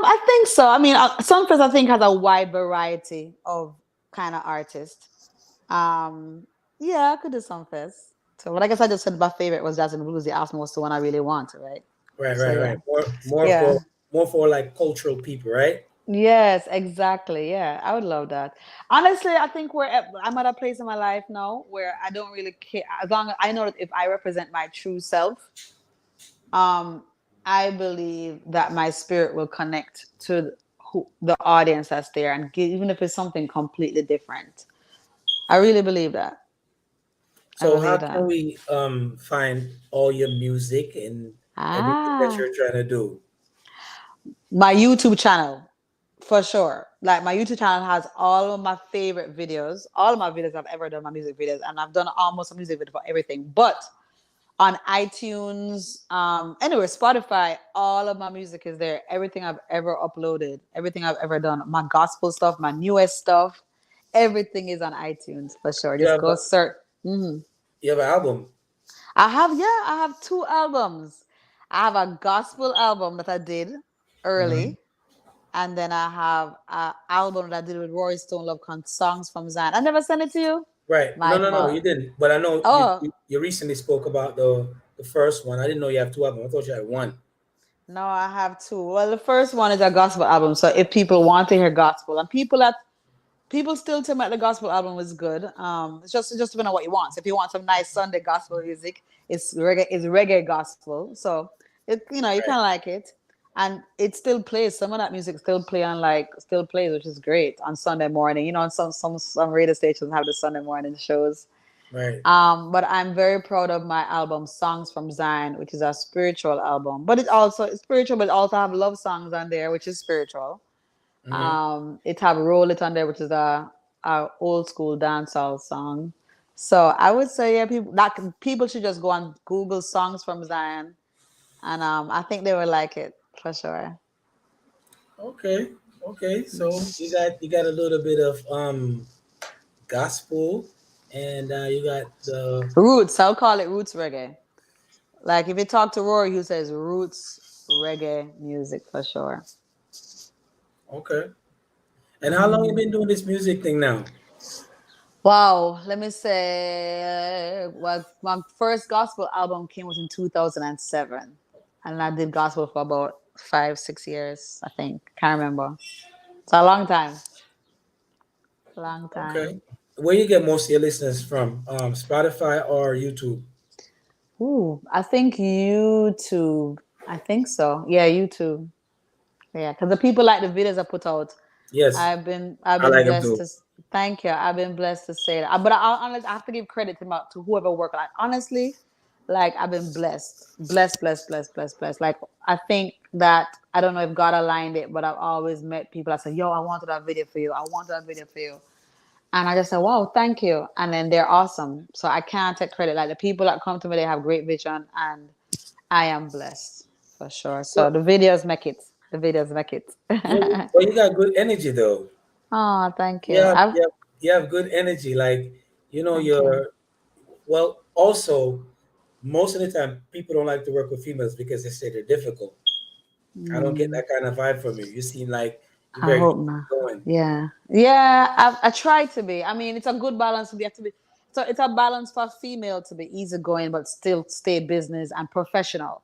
Speaker 3: I think so. I mean, Sunfest I think has a wide variety of kind of artists. Um, yeah, I could do Sunfest. So, but I guess I just said my favorite was Jazz and the Blues. The album was the one I really want, right?
Speaker 2: Right,
Speaker 3: So
Speaker 2: right,
Speaker 3: yeah,
Speaker 2: right.
Speaker 3: yeah,
Speaker 2: More for like cultural people, right?
Speaker 3: yes, exactly. Yeah, I would love that. Honestly, I think I'm at a place in my life now where I don't really care as long as I know that if I represent my true self, um, I believe that my spirit will connect to the audience that's there, and even if it's something completely different. I really believe that. I
Speaker 2: So how
Speaker 3: believe
Speaker 2: can
Speaker 3: that.
Speaker 2: we find all your music and everything that
Speaker 3: Ah,
Speaker 2: you're trying to do?
Speaker 3: my YouTube channel, for sure. Like my YouTube channel has all of my favorite videos, all of my videos I've ever done, my music videos, and I've done almost a music video for everything. But on iTunes, anyway, Spotify, all of my music is there. Everything I've ever uploaded, everything I've ever done, my gospel stuff, my newest stuff, everything is on iTunes for sure.
Speaker 2: You
Speaker 3: Just
Speaker 2: have
Speaker 3: go search.
Speaker 2: you have an album.
Speaker 3: I have two albums. I have a gospel album that I did
Speaker 2: Mhm.
Speaker 3: early, and then I have an album that I did with Rory Stone Love called Songs from Zion. I never sent it to you.
Speaker 2: Right. No,
Speaker 3: My
Speaker 2: no, no,
Speaker 3: fault.
Speaker 2: you didn't. But I know
Speaker 3: Oh,
Speaker 2: you recently spoke about the first one. I didn't know you have two albums. I thought you had one.
Speaker 3: no, I have two. Well, the first one is a gospel album. So if people want to hear gospel, and people still tell me the gospel album is good. It's just depending on what you want. So if you want some nice Sunday gospel music, it's reggae gospel. So you kind
Speaker 2: Right.
Speaker 3: of like it, and it still plays. Some of that music still plays, which is great on Sunday morning. On some radio stations have the Sunday morning shows.
Speaker 2: Right.
Speaker 3: But I'm very proud of my album Songs from Zion, which is a spiritual album. But it's spiritual, but it also have love songs on there, which is spiritual.
Speaker 2: Hmm.
Speaker 3: It have Roll It on there, which is a old school dancehall song. So I would say, yeah, people should just go and Google songs from Zion, and I think they will like it for sure.
Speaker 2: Okay. Okay. So you got a little bit of gospel, and you got the
Speaker 3: Roots, I'll call it roots reggae. Like if you talk to Rory, he says roots reggae music for sure.
Speaker 2: okay. And how long you
Speaker 3: Mhm.
Speaker 2: been doing this music thing now?
Speaker 3: Wow, let me say, well, my first gospel album came was in 2007, and I did gospel for about 5, 6 years, I think. Can't remember. It's a long time. Long
Speaker 2: Okay.
Speaker 3: time.
Speaker 2: Where you get most of your listeners from? Spotify or YouTube?
Speaker 3: Ooh, I think YouTube. I think so. Yeah, YouTube. Yeah, because the people like the videos I put out.
Speaker 2: Yes,
Speaker 3: I've
Speaker 2: I
Speaker 3: been
Speaker 2: like them
Speaker 3: blessed
Speaker 2: too.
Speaker 3: to thank you. I've been blessed to say that. But I have to give credit to whoever worked. Like honestly, like I've been blessed. Like I think that I don't know if God aligned it, but I've always met people that say, "Yo, I wanted that video for you. I wanted that video for you," and I just say, "Wow, thank you." And then they're awesome. So I can't take credit. Like the people that come to me, they have great vision, and I am blessed for sure. So
Speaker 2: Well,
Speaker 3: the videos make it. The videos make it.
Speaker 2: well, you got good energy though.
Speaker 3: Oh, thank you.
Speaker 2: Yeah, you have good energy. Like
Speaker 3: Thank you.
Speaker 2: you're well. Also, most of the time, people don't like to work with females because they say they're difficult. I don't get
Speaker 3: Mm,
Speaker 2: that kind of vibe from you. You seem like you're
Speaker 3: I
Speaker 2: very
Speaker 3: hope not.
Speaker 2: going.
Speaker 3: Yeah. Yeah. I try to be. I mean, it's a good balance to be. Have to be. So it's a balance for female to be easygoing, but still stay business and professional.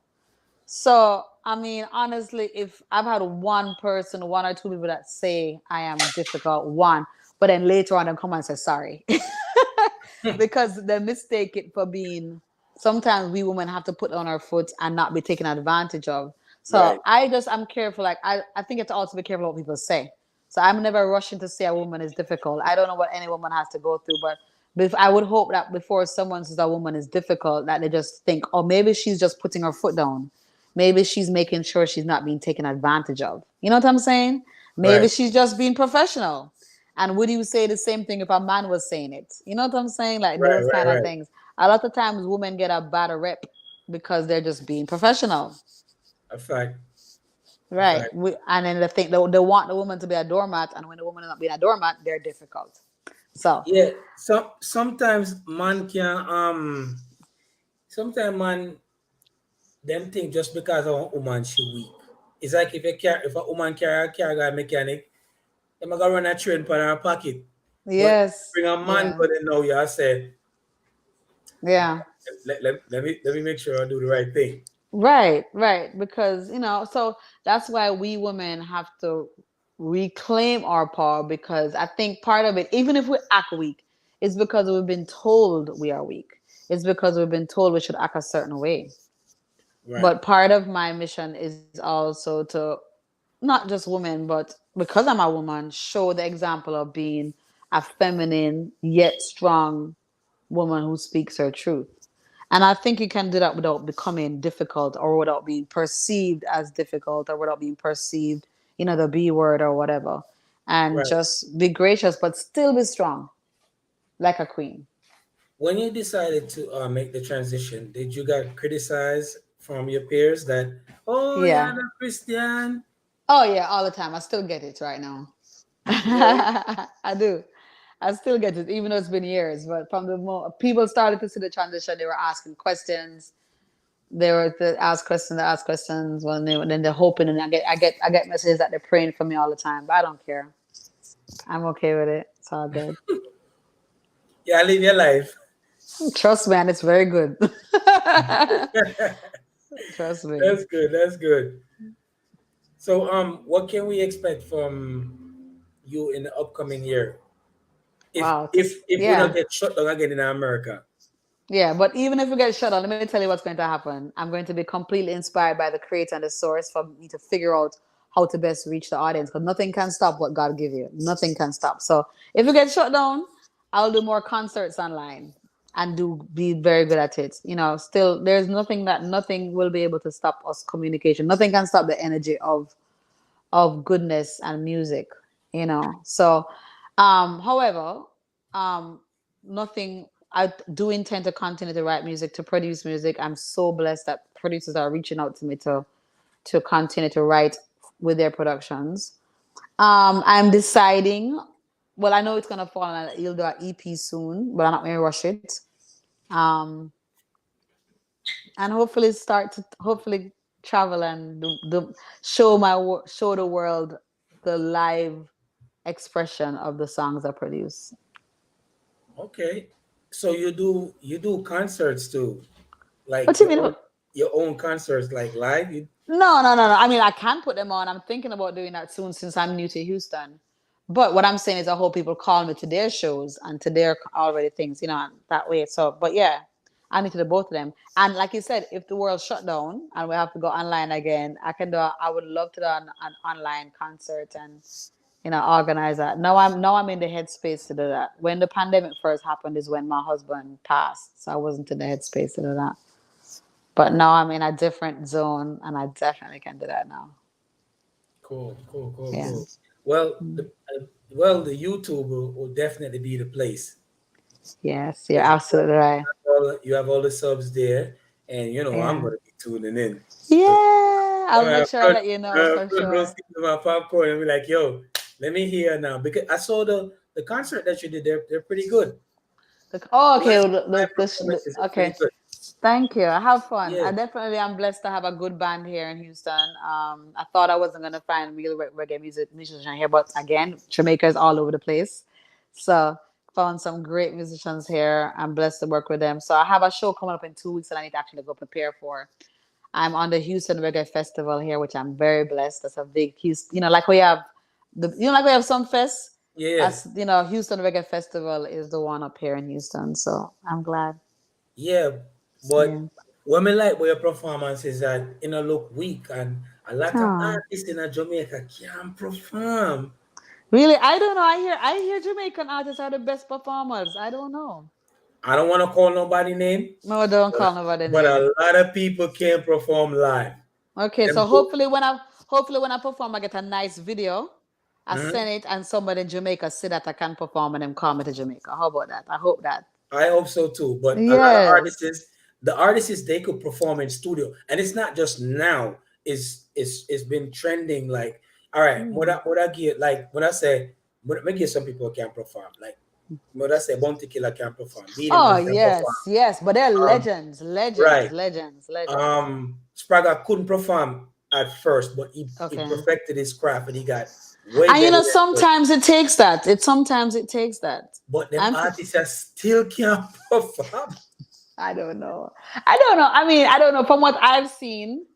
Speaker 3: So, I mean, honestly, if I've had one person, one or two people that say I am difficult, one, but then later on they come and say sorry because they mistake it for being sometimes we women have to put on our foot and not be taken advantage of. So
Speaker 2: Right.
Speaker 3: I'm careful. Like I think it's also be careful what people say. So I'm never rushing to say a woman is difficult. I don't know what any woman has to go through, but I would hope that before someone says a woman is difficult, that they just think, oh, maybe she's just putting her foot down. Maybe she's making sure she's not being taken advantage of. You know what I'm saying? Maybe
Speaker 2: Right.
Speaker 3: she's just being professional. And would you say the same thing if a man was saying it? You know what I'm saying? Like
Speaker 2: Right.
Speaker 3: those
Speaker 2: Right.
Speaker 3: kind of
Speaker 2: Right.
Speaker 3: things. A lot of times women get a bad rep because they're just being professional.
Speaker 2: A fact. A
Speaker 3: Right.
Speaker 2: fact.
Speaker 3: And then they want the woman to be a doormat. And when the woman is not being a doormat, they're difficult. So,
Speaker 2: Yeah. Sometimes man can sometimes man them think just because a woman she weak. It's like if a woman carry a car guy mechanic, them gonna run a train for her pocket. But
Speaker 3: yes.
Speaker 2: bring a man
Speaker 3: Yeah.
Speaker 2: but then now you say
Speaker 3: Yeah.
Speaker 2: let me make sure I do the right thing.
Speaker 3: Right, right. Because, so that's why we women have to reclaim our power because I think part of it, even if we act weak, is because we've been told we are weak. It's because we've been told we should act a certain way.
Speaker 2: Right.
Speaker 3: But part of my mission is also to not just women, but because I'm a woman, show the example of being a feminine yet strong woman who speaks her truth. And I think you can do that without becoming difficult or without being perceived as difficult or without being perceived, the B word or whatever. And
Speaker 2: Right.
Speaker 3: just be gracious, but still be strong, like a queen.
Speaker 2: When you decided to make the transition, did you get criticized from your peers that, oh, you're
Speaker 3: Yeah.
Speaker 2: not Christian?
Speaker 3: Oh, yeah, all the time. I still get it right now.
Speaker 2: Really?
Speaker 3: I do. I still get it, even though it's been years. But from the moment people started to see the transition, they were asking questions. They were to ask questions, they ask questions. Then they're hoping, and I get messages that they're praying for me all the time. But I don't care. I'm okay with it. It's all good.
Speaker 2: Yeah, live your life.
Speaker 3: Trust me, and it's very good.
Speaker 2: That's
Speaker 3: Trust me.
Speaker 2: good. That's good. So, what can we expect from you in the upcoming year? If
Speaker 3: Wow.
Speaker 2: if we don't
Speaker 3: Yeah.
Speaker 2: get shut down again in America,
Speaker 3: Yeah, but even if we get shut down, let me tell you what's going to happen. I'm going to be completely inspired by the creator and the source for me to figure out how to best reach the audience because nothing can stop what God give you. Nothing can stop. So if we get shut down, I'll do more concerts online and be very good at it. Still there's nothing will be able to stop us communication. Nothing can stop the energy of goodness and music. So however, um nothing I do intend to continue to write music, to produce music. I'm so blessed that producers are reaching out to me to continue to write with their productions. I'm deciding, well, I know it's gonna fall on you'll do an EP soon, but I'm not gonna rush it. um and hopefully travel and show the world the live expression of the songs I produce.
Speaker 2: okay. So you do concerts too, like
Speaker 3: What do you mean?
Speaker 2: your own concerts, like live.
Speaker 3: No, no, no, no. I mean, I can put them on. I'm thinking about doing that soon since I'm new to Houston. But what I'm saying is, I hope people call me to their shows and to their already things, that way. So, but yeah, I need to do both of them. And like you said, if the world shut down and we have to go online again, I would love to do an online concert and organize that. Now I'm in the headspace to do that. When the pandemic first happened is when my husband passed, so I wasn't in the headspace to do that. But now I'm in a different zone, and I definitely can do that now.
Speaker 2: Cool, cool, cool,
Speaker 3: Yeah.
Speaker 2: cool. Well, the YouTube will definitely be the place.
Speaker 3: Yes, you're
Speaker 2: Because
Speaker 3: absolutely right.
Speaker 2: you have all the subs there, and I'm
Speaker 3: Yeah.
Speaker 2: gonna be tuning in. So
Speaker 3: Yeah.
Speaker 2: I'm
Speaker 3: I'll
Speaker 2: gonna
Speaker 3: make
Speaker 2: have
Speaker 3: sure I let you know for
Speaker 2: front row
Speaker 3: sure.
Speaker 2: seat to my popcorn and be like, "Yo, let me hear now," because I saw the concert that you did. They're pretty good.
Speaker 3: Oh,
Speaker 2: The
Speaker 3: okay.
Speaker 2: live,
Speaker 3: well,
Speaker 2: live performances are pretty
Speaker 3: Okay.
Speaker 2: good.
Speaker 3: Thank you. I have fun.
Speaker 2: Yeah.
Speaker 3: I definitely am blessed to have a good band here in Houston. I thought I wasn't gonna find real reggae musicians here, but again, Jamaica is all over the place. So found some great musicians here. I'm blessed to work with them. So I have a show coming up in 2 weeks that I need to actually go prepare for. I'm on the Houston Reggae Festival here, which I'm very blessed. That's a big Houston, like we have like we have some fest.
Speaker 2: Yes.
Speaker 3: As Houston Reggae Festival is the one up here in Houston. So I'm glad.
Speaker 2: Yeah. But
Speaker 3: Yeah.
Speaker 2: what I like with your performance is that you know look weak, and a lot of
Speaker 3: Oh,
Speaker 2: artists in Jamaica can't perform.
Speaker 3: really? I don't know. I hear Jamaican artists are the best performers. I don't know.
Speaker 2: I don't want to call nobody name,
Speaker 3: No, don't
Speaker 2: but,
Speaker 3: call nobody
Speaker 2: but
Speaker 3: name.
Speaker 2: a lot of people can't perform live.
Speaker 3: Okay,
Speaker 2: Them
Speaker 3: so
Speaker 2: go-
Speaker 3: hopefully when I perform, I get a nice video. I
Speaker 2: Mhm.
Speaker 3: send it, and somebody in Jamaica see that I can perform, and them call me to Jamaica. How about that? I hope that.
Speaker 2: I hope so too. But a lot of
Speaker 3: Yes.
Speaker 2: artists, the artists they could perform in studio, and it's not just now. It's been trending. Like, all right,
Speaker 3: Hmm.
Speaker 2: what I get like when I say, what make some people can perform. Like, what I say, Bounty Killer can perform, Beenie
Speaker 3: Oh
Speaker 2: Man can perform.
Speaker 3: yes, yes, but they're
Speaker 2: Um,
Speaker 3: legends, legends,
Speaker 2: right.
Speaker 3: legends, legends.
Speaker 2: Spraga couldn't perform at first, but he
Speaker 3: Okay.
Speaker 2: perfected his craft and he got way
Speaker 3: And
Speaker 2: better than first.
Speaker 3: sometimes it takes that. Sometimes it takes that.
Speaker 2: But them
Speaker 3: I'm
Speaker 2: artists that still can't perform.
Speaker 3: I don't know. I don't know. I mean, I don't know. From what I've seen,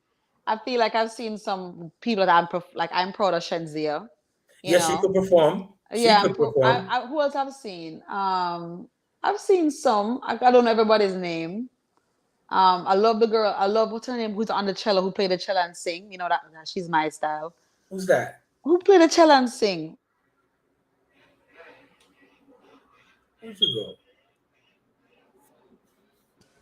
Speaker 3: I feel like I've seen some people that like I'm proud of Shenzia. You
Speaker 2: Yes, she
Speaker 3: know,
Speaker 2: could perform. She
Speaker 3: yeah.
Speaker 2: could perform.
Speaker 3: Who else I've seen? I've seen some. I don't know everybody's name. I love the girl. I love what's her name? Who's on the cello? Who played the cello and sing? You know that she's my style.
Speaker 2: Who's that?
Speaker 3: Who played the cello and sing?
Speaker 2: Where'd you go?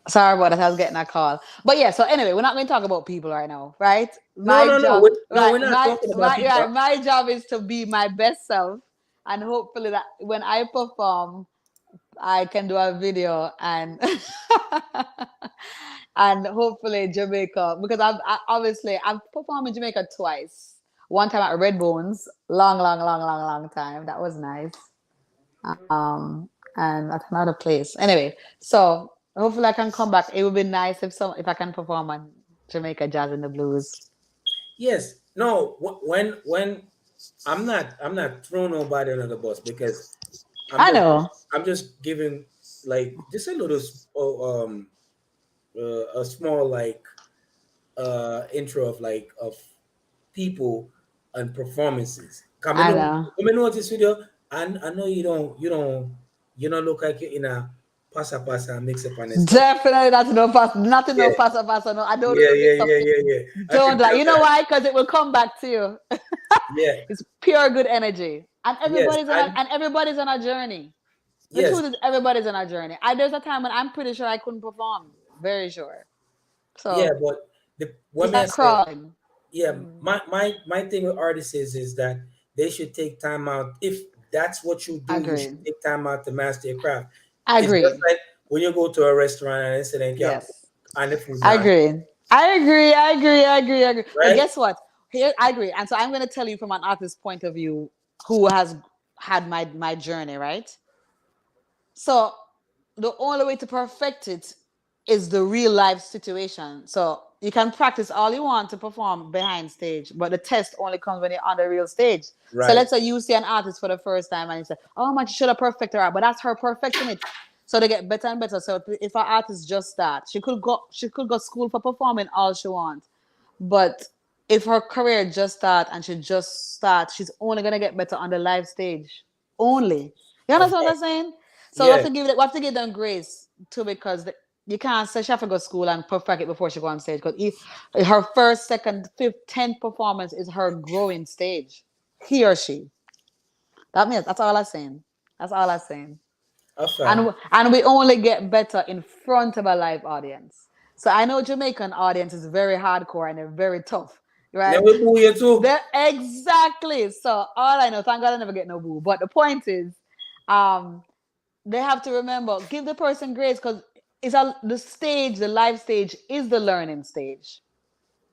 Speaker 3: Sorry about that. I was getting a call. But yeah, so anyway, we're not going to talk about people right now, right?
Speaker 2: No,
Speaker 3: My
Speaker 2: no, no.
Speaker 3: job,
Speaker 2: No,
Speaker 3: right?
Speaker 2: we're not talking about people.
Speaker 3: My job is to be my best self, and hopefully that when I perform, I can do a video and and hopefully Jamaica, because obviously I've performed in Jamaica twice. One time at Red Bones, long time. That was nice. And at another place. Anyway, so hopefully I can come back. It would be nice if I can perform on Jamaica Jazz and the Blues.
Speaker 2: Yes. No. When I'm not throwing nobody under the bus because I'm
Speaker 3: I
Speaker 2: just
Speaker 3: know.
Speaker 2: I'm just giving like just a little a small like intro of people and performances.
Speaker 3: I know.
Speaker 2: Come in notice video, and I know you don't look like you're in a pasa mix up and stuff.
Speaker 3: Definitely that's no pass, nothing no
Speaker 2: Yeah,
Speaker 3: pasa. No, I don't
Speaker 2: yeah,
Speaker 3: even
Speaker 2: yeah,
Speaker 3: mix up.
Speaker 2: yeah, yeah, yeah. I
Speaker 3: Don't
Speaker 2: can
Speaker 3: like.
Speaker 2: tell
Speaker 3: You know
Speaker 2: that.
Speaker 3: why? Because it will come back to you.
Speaker 2: Yeah,
Speaker 3: It's pure good energy, and
Speaker 2: yes,
Speaker 3: everybody's on a journey. The
Speaker 2: yes,
Speaker 3: truth is, everybody's on a journey. There's a time when I'm pretty sure I couldn't perform. Very sure.
Speaker 2: yeah.
Speaker 3: So
Speaker 2: But the what
Speaker 3: it's
Speaker 2: may I
Speaker 3: like
Speaker 2: say?
Speaker 3: crawling.
Speaker 2: Yeah,
Speaker 3: Mm.
Speaker 2: my thing with artists is that they should take time out. If that's what you do, you should
Speaker 3: Agreed.
Speaker 2: take time out to master your craft. It's just
Speaker 3: Agreed.
Speaker 2: like when you go to a restaurant and incident you have
Speaker 3: Yes.
Speaker 2: and the food
Speaker 3: I
Speaker 2: not
Speaker 3: agree. I agree. But
Speaker 2: right.
Speaker 3: guess what? Here, I agree. And so I'm going to tell you from an artist's point of view who has had my journey, right? So the only way to perfect it is the real life situation. So you can practice all you want to perform behind stage, but the test only comes when you're on the real stage. So
Speaker 2: Right.
Speaker 3: let's say you see an artist for the first time and you say, "Oh man, she should have perfected her," but that's her perfecting it. So they get better and better. So if an artist just start, she could go school for performing all she wants, but if her career just start and she just start, she's only gonna get better on the live stage. Only. You
Speaker 2: Of
Speaker 3: understand what
Speaker 2: course.
Speaker 3: I'm saying? So
Speaker 2: Yeah.
Speaker 3: we have to give them grace too, because you can't say she have to go to school and perfect it before she go on stage. Because her first, second, fifth, tenth performance is her growing stage. He or she. That's all I'm saying. That's all I'm saying.
Speaker 2: A fan.
Speaker 3: And we only get better in front of a live audience. So I know Jamaican audience is very hardcore and they're very tough,
Speaker 2: Then
Speaker 3: right?
Speaker 2: we boo you too.
Speaker 3: They're exactly. So all I know, thank God I never get no boo. But the point is, um, they have to remember, give the person grace, because the live stage is the learning stage.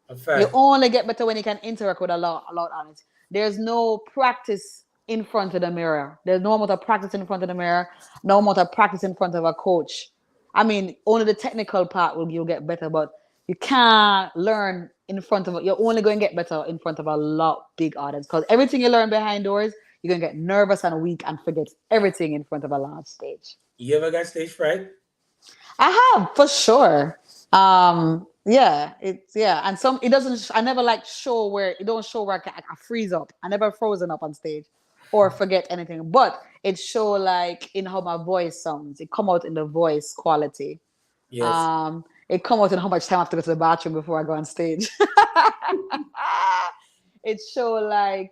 Speaker 2: A
Speaker 3: You
Speaker 2: fact.
Speaker 3: only get better when you can interact with a lot on it. There's no practice in front of the mirror. There's no amount of practice in front of the mirror, no amount of practice in front of a coach. I mean, only the technical part will you'll get better, but you can't learn in front of you're only going to get better in front of a lot big audience, because everything you learn behind doors, you're gonna get nervous and weak and forget everything in front of a large stage.
Speaker 2: You ever got stage fright?
Speaker 3: I have, for sure. Yeah, and some it doesn't. I never like show where it don't show where I freeze up. I never frozen up on stage or forget anything, but it show like in how my voice sounds. It come out in the voice quality.
Speaker 2: Yes.
Speaker 3: Um, it come out in how much time I have to go to the bathroom before I go on stage. It show like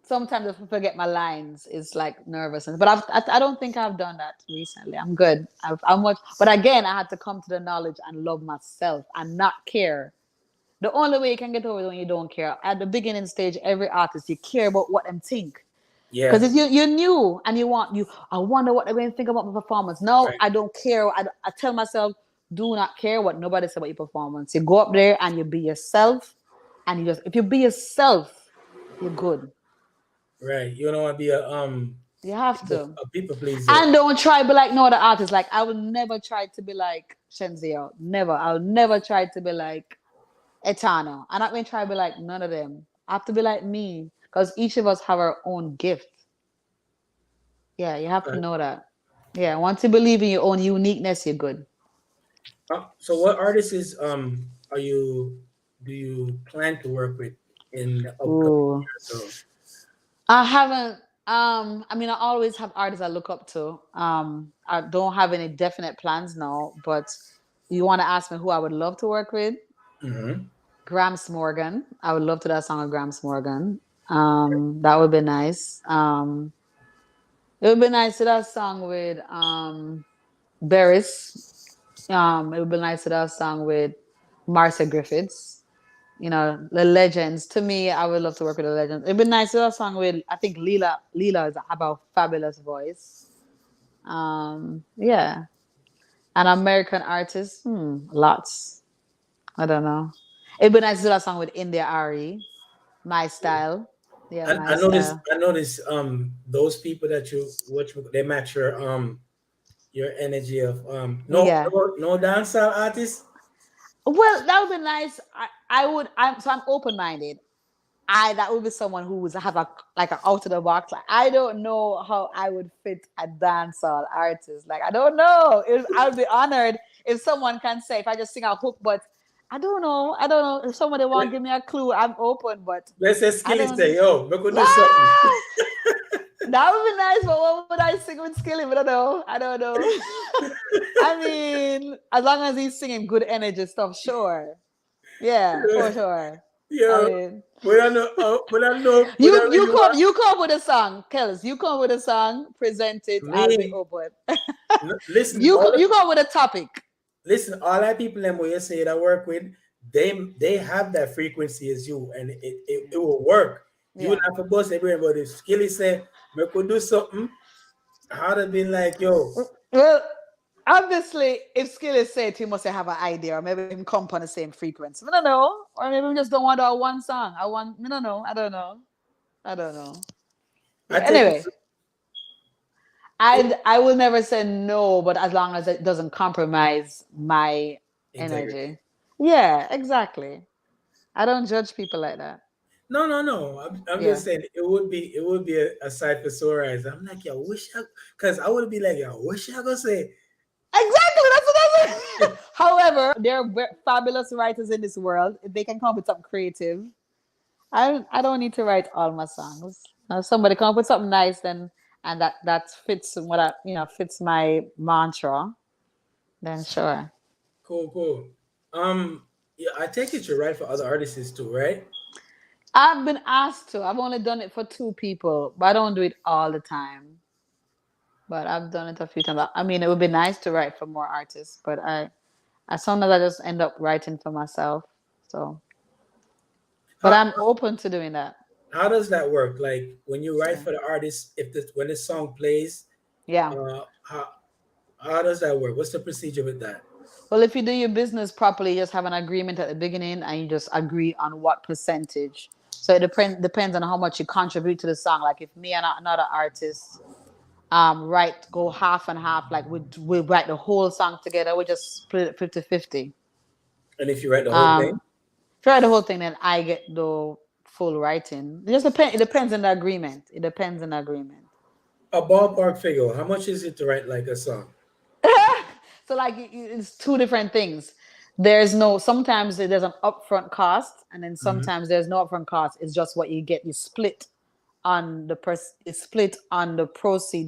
Speaker 3: sometimes if I forget my lines, it's like nervous. But I don't think I've done that recently. I'm good. I'm much, but again, I had to come to the knowledge and love myself and not care. The only way you can get over it when you don't care. At the beginning stage, every artist, you care about what them think.
Speaker 2: Yeah.
Speaker 3: Because if you're new and I wonder what they're going to think about my performance. No,
Speaker 2: Right.
Speaker 3: I don't care. I tell myself, do not care what nobody says about your performance. You go up there and you be yourself. And if you be yourself, you're good.
Speaker 2: Right. You don't want to be
Speaker 3: You have to.
Speaker 2: a people pleaser.
Speaker 3: And don't try to be like no other artist. Like I will never try to be like Shenzio. Never. I'll never try to be like Etano. I'm not going to try to be like none of them. I have to be like me. Because each of us have our own gift. Yeah, you have to know that. Yeah, once you believe in your own uniqueness, you're good.
Speaker 2: So what artists do you plan to work with in the upcoming year? So
Speaker 3: I haven't I mean I always have artists I look up to. I don't have any definite plans now, but you want to ask me who I would love to work with? Grams Morgan. I would love to do that song with Grams Morgan. That would be nice. It would be nice to do that song with Barris. It would be nice to do that song with Marcia Griffiths. You know, the legends. To me, I would love to work with the legends. It'd be nice to do a song with, I think Leela is about a fabulous voice. Yeah. An American artist, lots. I don't know. It'd be nice to do a song with India Ari, My Style. Yeah,
Speaker 2: I noticed those people that you watch, they match your energy of no dancehall artists.
Speaker 3: Well, that would be nice. I'm open-minded. That would be someone who would have a out of the box. Like I don't know how I would fit a dancehall artist. Like I don't know. I would be honored if someone can say if I just sing a hook, but I don't know. If somebody want to give me a clue, I'm open. But
Speaker 2: let's say Skilly say, yo, we could do something.
Speaker 3: That would be nice, but what would I sing with Skilly? I don't know. I mean, as long as he's singing good energy stuff, sure. Yeah, for sure.
Speaker 2: Yeah.
Speaker 3: I mean,
Speaker 2: we don't know.
Speaker 3: You come with a song, Kels. You come with a song, present it. I'll be open.
Speaker 2: Listen,
Speaker 3: you come with a topic.
Speaker 2: Listen, all that people them where you say that I work with, they have that frequency as you, and it will work. You will have to bust everywhere, but if Skilly say we could do something, I'd have been like, yo.
Speaker 3: Well, obviously, if Skilly said he must have an idea, or maybe him come on the same frequency. I don't know. Or maybe we just don't want our one song. I don't know. I don't know. Anyway. I will never say no, but as long as it doesn't compromise my energy. Yeah, exactly. I don't judge people like that.
Speaker 2: No. I'm just saying it would be a sight for sore eyes. I'm like, yo, because I would be like, yo, what should I go say?
Speaker 3: Exactly, that's what I mean. However, there are fabulous writers in this world. If they can come up with something creative, I don't need to write all my songs. Now, if somebody come up with something nice, then and that fits fits my mantra, then sure.
Speaker 2: Cool. Yeah, I take it you write for other artists too, right?
Speaker 3: I've been asked to. I've only done it for 2 people, but I don't do it all the time. But I've done it a few times. I mean, it would be nice to write for more artists, but sometimes I just end up writing for myself. So, but I'm open to doing that.
Speaker 2: How does that work? Like when you write for the artist, when the song plays, how does that work? What's the procedure with that?
Speaker 3: Well, if you do your business properly, you just have an agreement at the beginning, and you just agree on what percentage. So it depends on how much you contribute to the song. Like if me and another artist go half and half, like we write the whole song together, we just split it 50-50.
Speaker 2: And if you write the whole thing?
Speaker 3: If you write the whole thing, then I get the full writing. It depends on the agreement. A
Speaker 2: ballpark figure. How much is it to write like a song?
Speaker 3: So like it's 2 different things. Sometimes there's an upfront cost, and then sometimes there's no upfront cost. It's just what you get. You split on the proceeds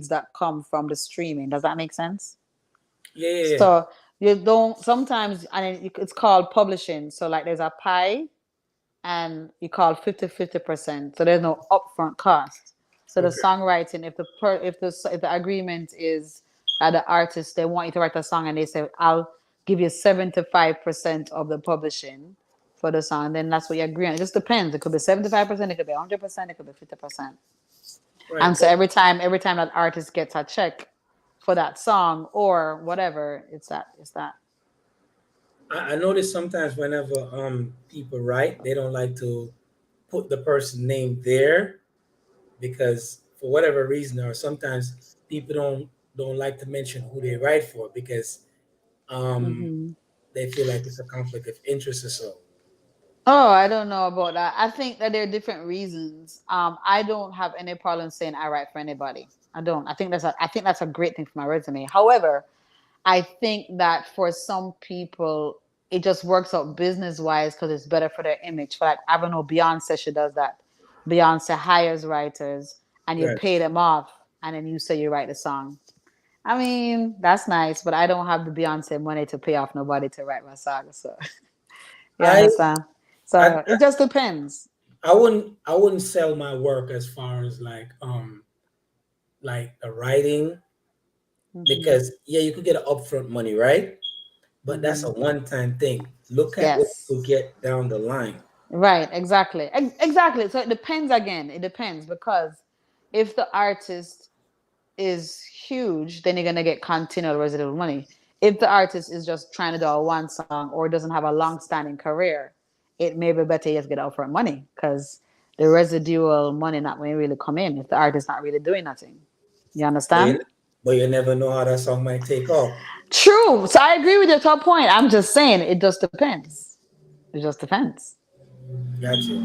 Speaker 3: that come from the streaming. Does that make sense?
Speaker 2: Yeah.
Speaker 3: So You don't sometimes, and it's called publishing. So like there's a pie, and you call 50-50%. So there's no upfront cost. So the
Speaker 2: Okay.
Speaker 3: songwriting, if the agreement is that the artist they want you to write a song and they say I'll give you 75% of the publishing for the song, then that's what you agree on. It just depends. It could be 75%, it could be 100%, it could be 50%.
Speaker 2: Right.
Speaker 3: And so
Speaker 2: But
Speaker 3: every time that artist gets a check for that song or whatever, it's that.
Speaker 2: I notice sometimes whenever people write, they don't like to put the person name there because for whatever reason, or sometimes people don't like to mention who they write for because um
Speaker 3: Hmm.
Speaker 2: they feel like it's a conflict of interest or so.
Speaker 3: Oh, I don't know about that. I think that there are different reasons. I don't have any problem saying I write for anybody. I don't. I think that's a great thing for my resume. However, I think that for some people, it just works out business wise because it's better for their image. For like, I don't know, Beyonce, she does that. Beyonce hires writers and you pay
Speaker 2: Yes.
Speaker 3: them off, and then you say you write the song. I mean, that's nice, but I don't have the Beyonce money to pay off nobody to write my song. So you
Speaker 2: I
Speaker 3: understand?
Speaker 2: I
Speaker 3: So it just depends.
Speaker 2: I wouldn't sell my work as far as like the writing
Speaker 3: Hmm.
Speaker 2: because yeah, you could get an upfront money, right? But that's
Speaker 3: Hmm.
Speaker 2: a one-time thing. Look at what you
Speaker 3: Yes.
Speaker 2: get down the line.
Speaker 3: Right, exactly. Exactly. So it depends again. It depends because if the artist is huge, then you're gonna get continual residual money. If the artist is just trying to do a one song or doesn't have a long standing career, it may be better just get upfront money because the residual money not going to really come in if the artist not really doing nothing. You
Speaker 2: But you,
Speaker 3: understand?
Speaker 2: but you never know how that song might take off.
Speaker 3: True. So I agree with your top point. I'm just saying it just depends. It just depends.
Speaker 2: Got you.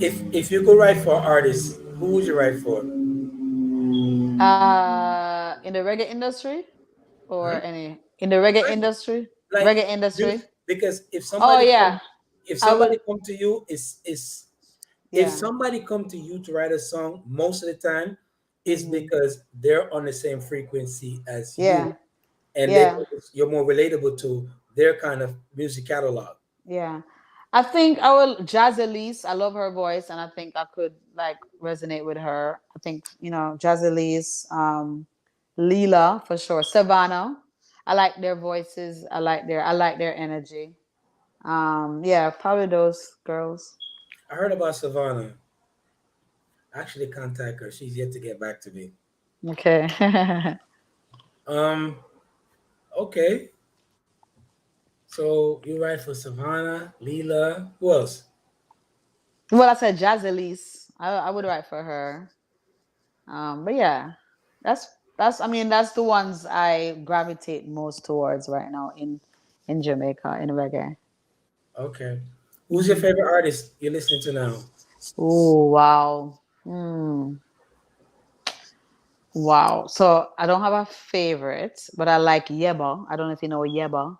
Speaker 2: If you could write for artists, who would you write for?
Speaker 3: In the reggae industry
Speaker 2: Huh?
Speaker 3: or any in the reggae industry,
Speaker 2: Like
Speaker 3: reggae industry.
Speaker 2: because if
Speaker 3: Oh
Speaker 2: somebody
Speaker 3: yeah,
Speaker 2: come if
Speaker 3: I
Speaker 2: somebody
Speaker 3: would.
Speaker 2: come to you is if
Speaker 3: Yeah.
Speaker 2: somebody come to you to write a song most of the time it's
Speaker 3: Hmm.
Speaker 2: because they're on the same frequency as you
Speaker 3: Yeah.
Speaker 2: and they
Speaker 3: Yeah.
Speaker 2: you're more relatable to their kind of music catalog.
Speaker 3: Yeah. I think I will Jazz Elise. I love her voice, and I think I could like resonate with her. I think Jazz Elise, Leela for sure, Savannah. I like their voices. I like their energy. Yeah, probably those girls.
Speaker 2: I heard about Savannah. I actually contact her. She's yet to get back to me.
Speaker 3: Okay.
Speaker 2: Um, okay. So you write for Savannah, Leela. Who else?
Speaker 3: Well, I said Jazz Elise. I would write for her. But yeah, that's the ones I gravitate most towards right now in Jamaica in reggae.
Speaker 2: Okay. Who's your
Speaker 3: Hmm.
Speaker 2: favorite artist you're listening to now?
Speaker 3: Oh wow. Wow. So I don't have a favorite, but I like Yeba. I don't know if you know Yeba.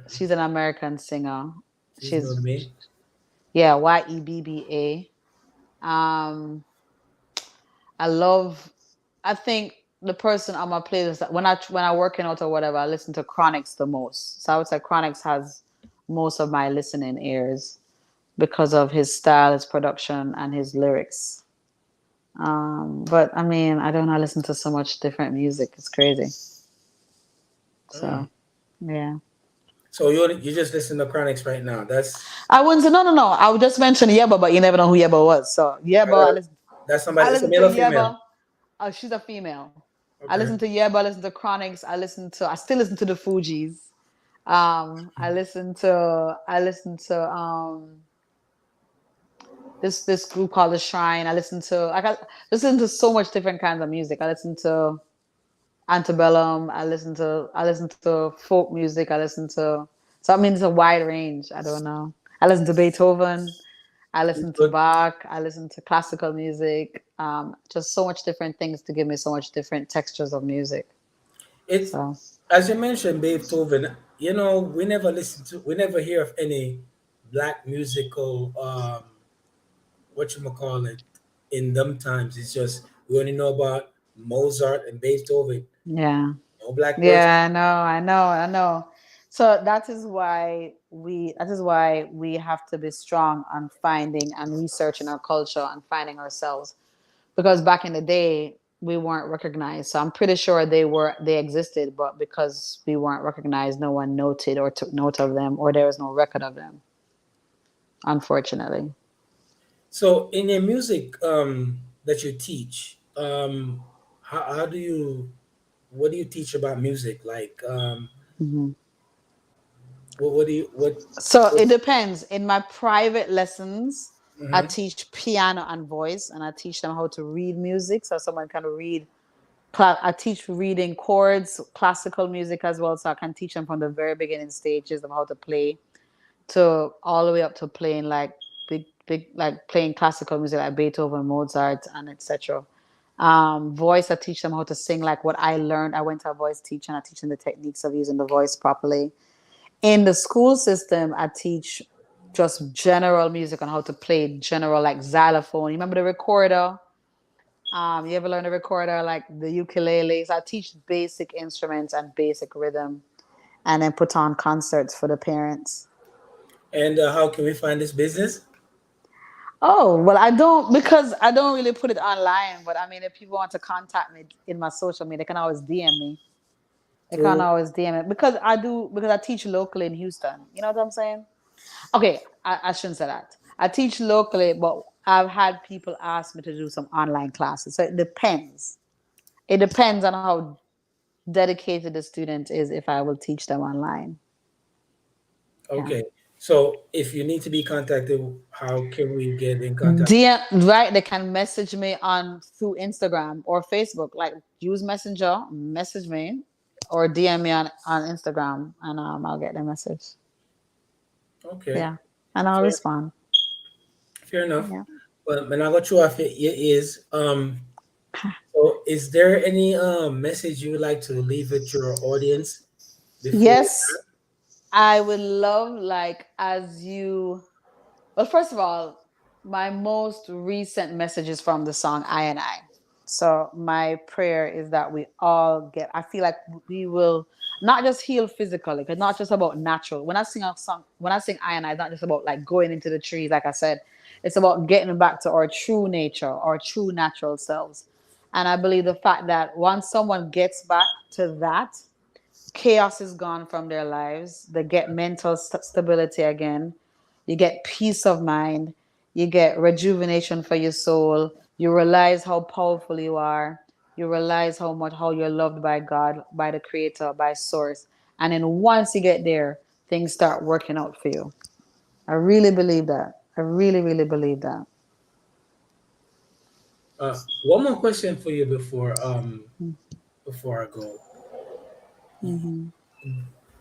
Speaker 3: She's an American singer.
Speaker 2: She's new to
Speaker 3: She's
Speaker 2: me.
Speaker 3: yeah, Yebba. I love. I think the person on my playlist that when I working out or whatever, I listen to Chronics the most. So I would say Chronics has most of my listening ears because of his style, his production, and his lyrics. But I mean, I don't know. I listen to so much different music. It's crazy.
Speaker 2: Mm.
Speaker 3: So yeah.
Speaker 2: So you just listen to Chronics right now. That's
Speaker 3: I wouldn't say no. I would just mention Yeba, but you never know who Yeba was. So Yeba,
Speaker 2: uh, that's
Speaker 3: I
Speaker 2: somebody. It's a
Speaker 3: listen to
Speaker 2: male or female.
Speaker 3: Yeba. Oh, she's a female. I
Speaker 2: Okay.
Speaker 3: listen to Yeba. I listen to Chronics. I still listen to the Fugees. I listen to this group called The Shrine. I listen to so much different kinds of music. I listen to antebellum. I listen to folk music. I mean it's a wide range. I don't know. I listen to Beethoven. I listen to
Speaker 2: Good.
Speaker 3: Bach. I listen to classical music. Just so much different things to give me so much different textures of music.
Speaker 2: It
Speaker 3: So
Speaker 2: as you mentioned Beethoven. We never hear of any black musical what you call it in them times. It's just we only know about Mozart and Beethoven.
Speaker 3: yeah,
Speaker 2: or black person.
Speaker 3: Yeah, I know. So that is why we have to be strong on finding and researching our culture and finding ourselves. Because back in the day we weren't recognized. So I'm pretty sure they existed, but because we weren't recognized, no one noted or took note of them, or there was no record of them, unfortunately.
Speaker 2: So in your music that you teach, how do you what do you teach about music? Like
Speaker 3: Mhm.
Speaker 2: what do you
Speaker 3: So
Speaker 2: what
Speaker 3: it depends. In my private lessons, I
Speaker 2: mhm.
Speaker 3: teach piano and voice, and I teach them how to read music. So someone can read. I teach reading chords, classical music as well. So I can teach them from the very beginning stages of how to play to all the way up to playing like big, like playing classical music like Beethoven, Mozart, and etc. Voice, I teach them how to sing like what I learned. I went to a voice teacher and I teach them the techniques of using the voice properly. In the school system, I teach just general music on how to play general like xylophone. You remember the recorder? You ever learn a recorder like the ukulele? So I teach basic instruments and basic rhythm, and then put on concerts for the parents.
Speaker 2: And how can we find this business?
Speaker 3: Oh, well, I don't, because I don't really put it online. But I mean, if people want to contact me in my social media, they can always DM me. They can
Speaker 2: Through
Speaker 3: always DM it because I teach locally in Houston. You know what I'm saying? Okay, I shouldn't say that. I teach locally, but I've had people ask me to do some online classes. So it depends. It depends on how dedicated the student is if I will teach them online. Yeah.
Speaker 2: okay. So if you need to be contacted, how can we get in contact?
Speaker 3: DM, right? They can message me on through Instagram or Facebook. Like use Messenger, message me, or DM me on Instagram, and I'll get the message.
Speaker 2: Okay.
Speaker 3: Yeah, and I'll
Speaker 2: Fair,
Speaker 3: respond.
Speaker 2: fair enough.
Speaker 3: Yeah.
Speaker 2: Well, when I got you off your ears, so is there any message you would like to leave with your audience before we
Speaker 3: Yes, I would love like as you. Well, first of all, my most recent message is from the song I and I. So my prayer is that we all get, I feel like we will not just heal physically, because not just about natural. When I sing a song, when I sing I and I, it's not just about like going into the trees, like I said. It's about getting back to our true nature, our true natural selves. And I believe the fact that once someone gets back to that, chaos is gone from their lives. They get mental stability again. You get peace of mind. You get rejuvenation for your soul. You realize how powerful you are. You realize how you're loved by God, by the Creator, by Source. And then once you get there, things start working out for you. I really believe that. I really, really believe that.
Speaker 2: one more question for you before I go.
Speaker 3: Mm-hmm.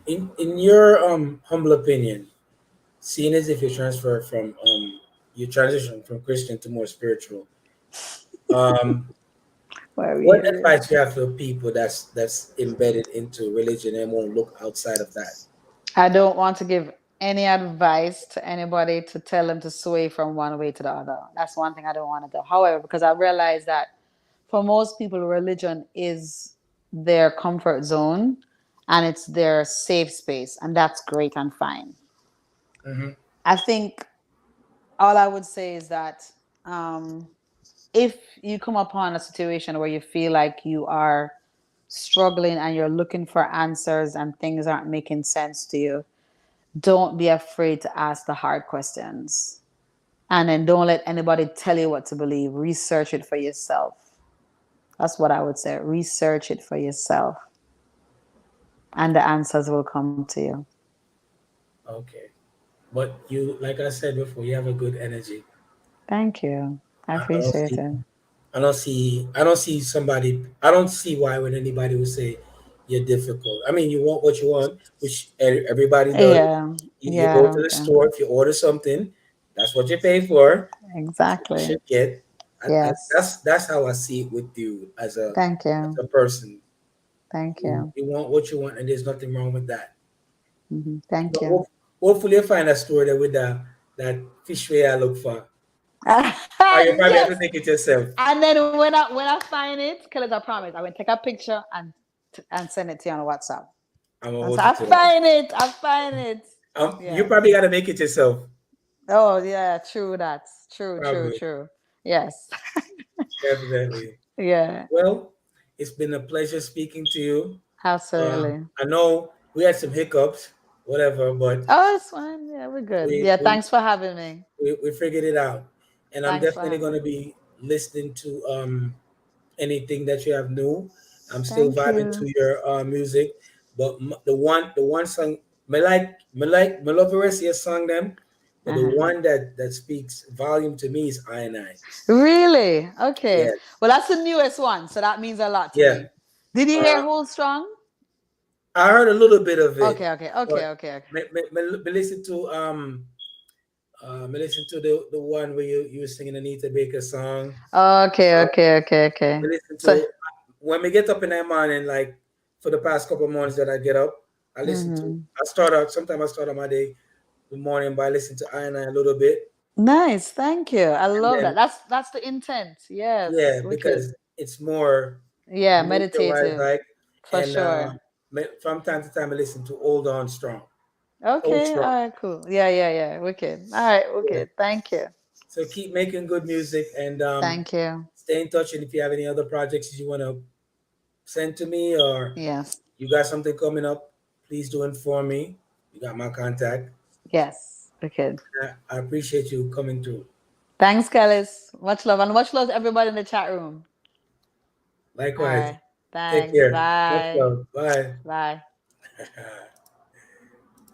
Speaker 2: In your humble opinion, seeing as if you transfer from you transition from Christian to more spiritual, um,
Speaker 3: Why are we
Speaker 2: what
Speaker 3: here?
Speaker 2: advice you have for people that's embedded into religion and won't look outside of that?
Speaker 3: I don't want to give any advice to anybody to tell them to sway from one way to the other. That's one thing I don't want to do. However, because I realize that for most people, religion is their comfort zone and it's their safe space, and that's great and fine.
Speaker 2: Hmm.
Speaker 3: I think all I would say is that um, if you come upon a situation where you feel like you are struggling and you're looking for answers and things aren't making sense to you, don't be afraid to ask the hard questions. And then don't let anybody tell you what to believe. Research it for yourself. That's what I would say. Research it for yourself, and the answers will come to you.
Speaker 2: Okay, but you, like I said before, you have a good energy.
Speaker 3: Thank you. I
Speaker 2: I don't
Speaker 3: appreciate
Speaker 2: see,
Speaker 3: it.
Speaker 2: I don't see somebody. I don't see why when anybody would say you're difficult. I mean, you want what you want, which everybody does.
Speaker 3: Yeah.
Speaker 2: You
Speaker 3: Yeah, I
Speaker 2: go to
Speaker 3: don't
Speaker 2: the
Speaker 3: care.
Speaker 2: store. If you order something, that's what you pay for. That's what you
Speaker 3: Exactly.
Speaker 2: should get.
Speaker 3: Yes.
Speaker 2: That's how I see it with you
Speaker 3: Thank
Speaker 2: as
Speaker 3: you.
Speaker 2: a person.
Speaker 3: Thank you.
Speaker 2: You want what you want, and there's nothing wrong with that.
Speaker 3: Thank
Speaker 2: But
Speaker 3: you.
Speaker 2: hopefully, you find a store there with that fish way I look for. Or you probably have
Speaker 3: Yes.
Speaker 2: to take it yourself.
Speaker 3: And then when I find it, because I promise, I will take a picture and and send it to you on WhatsApp.
Speaker 2: I'm gonna
Speaker 3: And
Speaker 2: hold
Speaker 3: so
Speaker 2: you
Speaker 3: I
Speaker 2: to that.
Speaker 3: find it. I find it.
Speaker 2: You
Speaker 3: Yeah.
Speaker 2: probably got to make it yourself.
Speaker 3: Oh yeah. True. That's true. True.
Speaker 2: Probably,
Speaker 3: True. Yes.
Speaker 2: definitely.
Speaker 3: Yeah.
Speaker 2: Well, it's been a pleasure speaking to you.
Speaker 3: Absolutely.
Speaker 2: I know we had some hiccups, whatever, but
Speaker 3: Oh, it's fine. Yeah, we're good.
Speaker 2: we
Speaker 3: Yeah.
Speaker 2: we
Speaker 3: Thanks for having me.
Speaker 2: we figured it out. And I'm
Speaker 3: Thanks for
Speaker 2: definitely
Speaker 3: having
Speaker 2: going
Speaker 3: me.
Speaker 2: to be listening to anything that you have new. I'm still
Speaker 3: Thank
Speaker 2: vibing
Speaker 3: you.
Speaker 2: to your music, but the one song me love the rest of your song them, but the
Speaker 3: Uh-huh.
Speaker 2: one that speaks volume to me is I and I.
Speaker 3: Really? Okay.
Speaker 2: Yes,
Speaker 3: Well, that's the newest one, so that means a lot to
Speaker 2: yeah.
Speaker 3: me. Did you hear
Speaker 2: Uh,
Speaker 3: Hold Strong?
Speaker 2: I heard a little bit of it,
Speaker 3: Okay, okay, okay,
Speaker 2: but
Speaker 3: okay, okay.
Speaker 2: me listen to me listen to the one where you were singing Anita Baker song.
Speaker 3: Okay,
Speaker 2: Uh,
Speaker 3: okay, okay, okay.
Speaker 2: me listen
Speaker 3: So,
Speaker 2: to when we get up in the morning, like for the past couple of months that I get up, I listen to.
Speaker 3: mhm.
Speaker 2: I start out. Sometimes I start out my day, the morning by listening to I and I a little bit,
Speaker 3: Nice, thank you. I
Speaker 2: and
Speaker 3: love that.
Speaker 2: then
Speaker 3: That's the intent. Yes,
Speaker 2: yeah,
Speaker 3: wicked.
Speaker 2: because it's more
Speaker 3: Yeah,
Speaker 2: nature wise,
Speaker 3: meditative
Speaker 2: like,
Speaker 3: for
Speaker 2: and
Speaker 3: sure.
Speaker 2: from time to time I listen to Hold On Strong, Hold
Speaker 3: Okay, all
Speaker 2: Strong.
Speaker 3: right, cool. Yeah, yeah, yeah. Wicked. All right,
Speaker 2: Yeah.
Speaker 3: wicked. Thank you.
Speaker 2: So keep making good music and
Speaker 3: Thank you.
Speaker 2: stay in touch. And if you have any other projects you want to send to me or
Speaker 3: Yes,
Speaker 2: you got something coming up, please do inform me. You got my contact.
Speaker 3: yes, wicked.
Speaker 2: I appreciate you coming through.
Speaker 3: Thanks, Kellis. Much love and much love to everybody in the chat room. All
Speaker 2: Likewise.
Speaker 3: right.
Speaker 2: Take
Speaker 3: Thanks.
Speaker 2: care. Much
Speaker 3: Bye.
Speaker 2: love. Bye.
Speaker 3: Bye.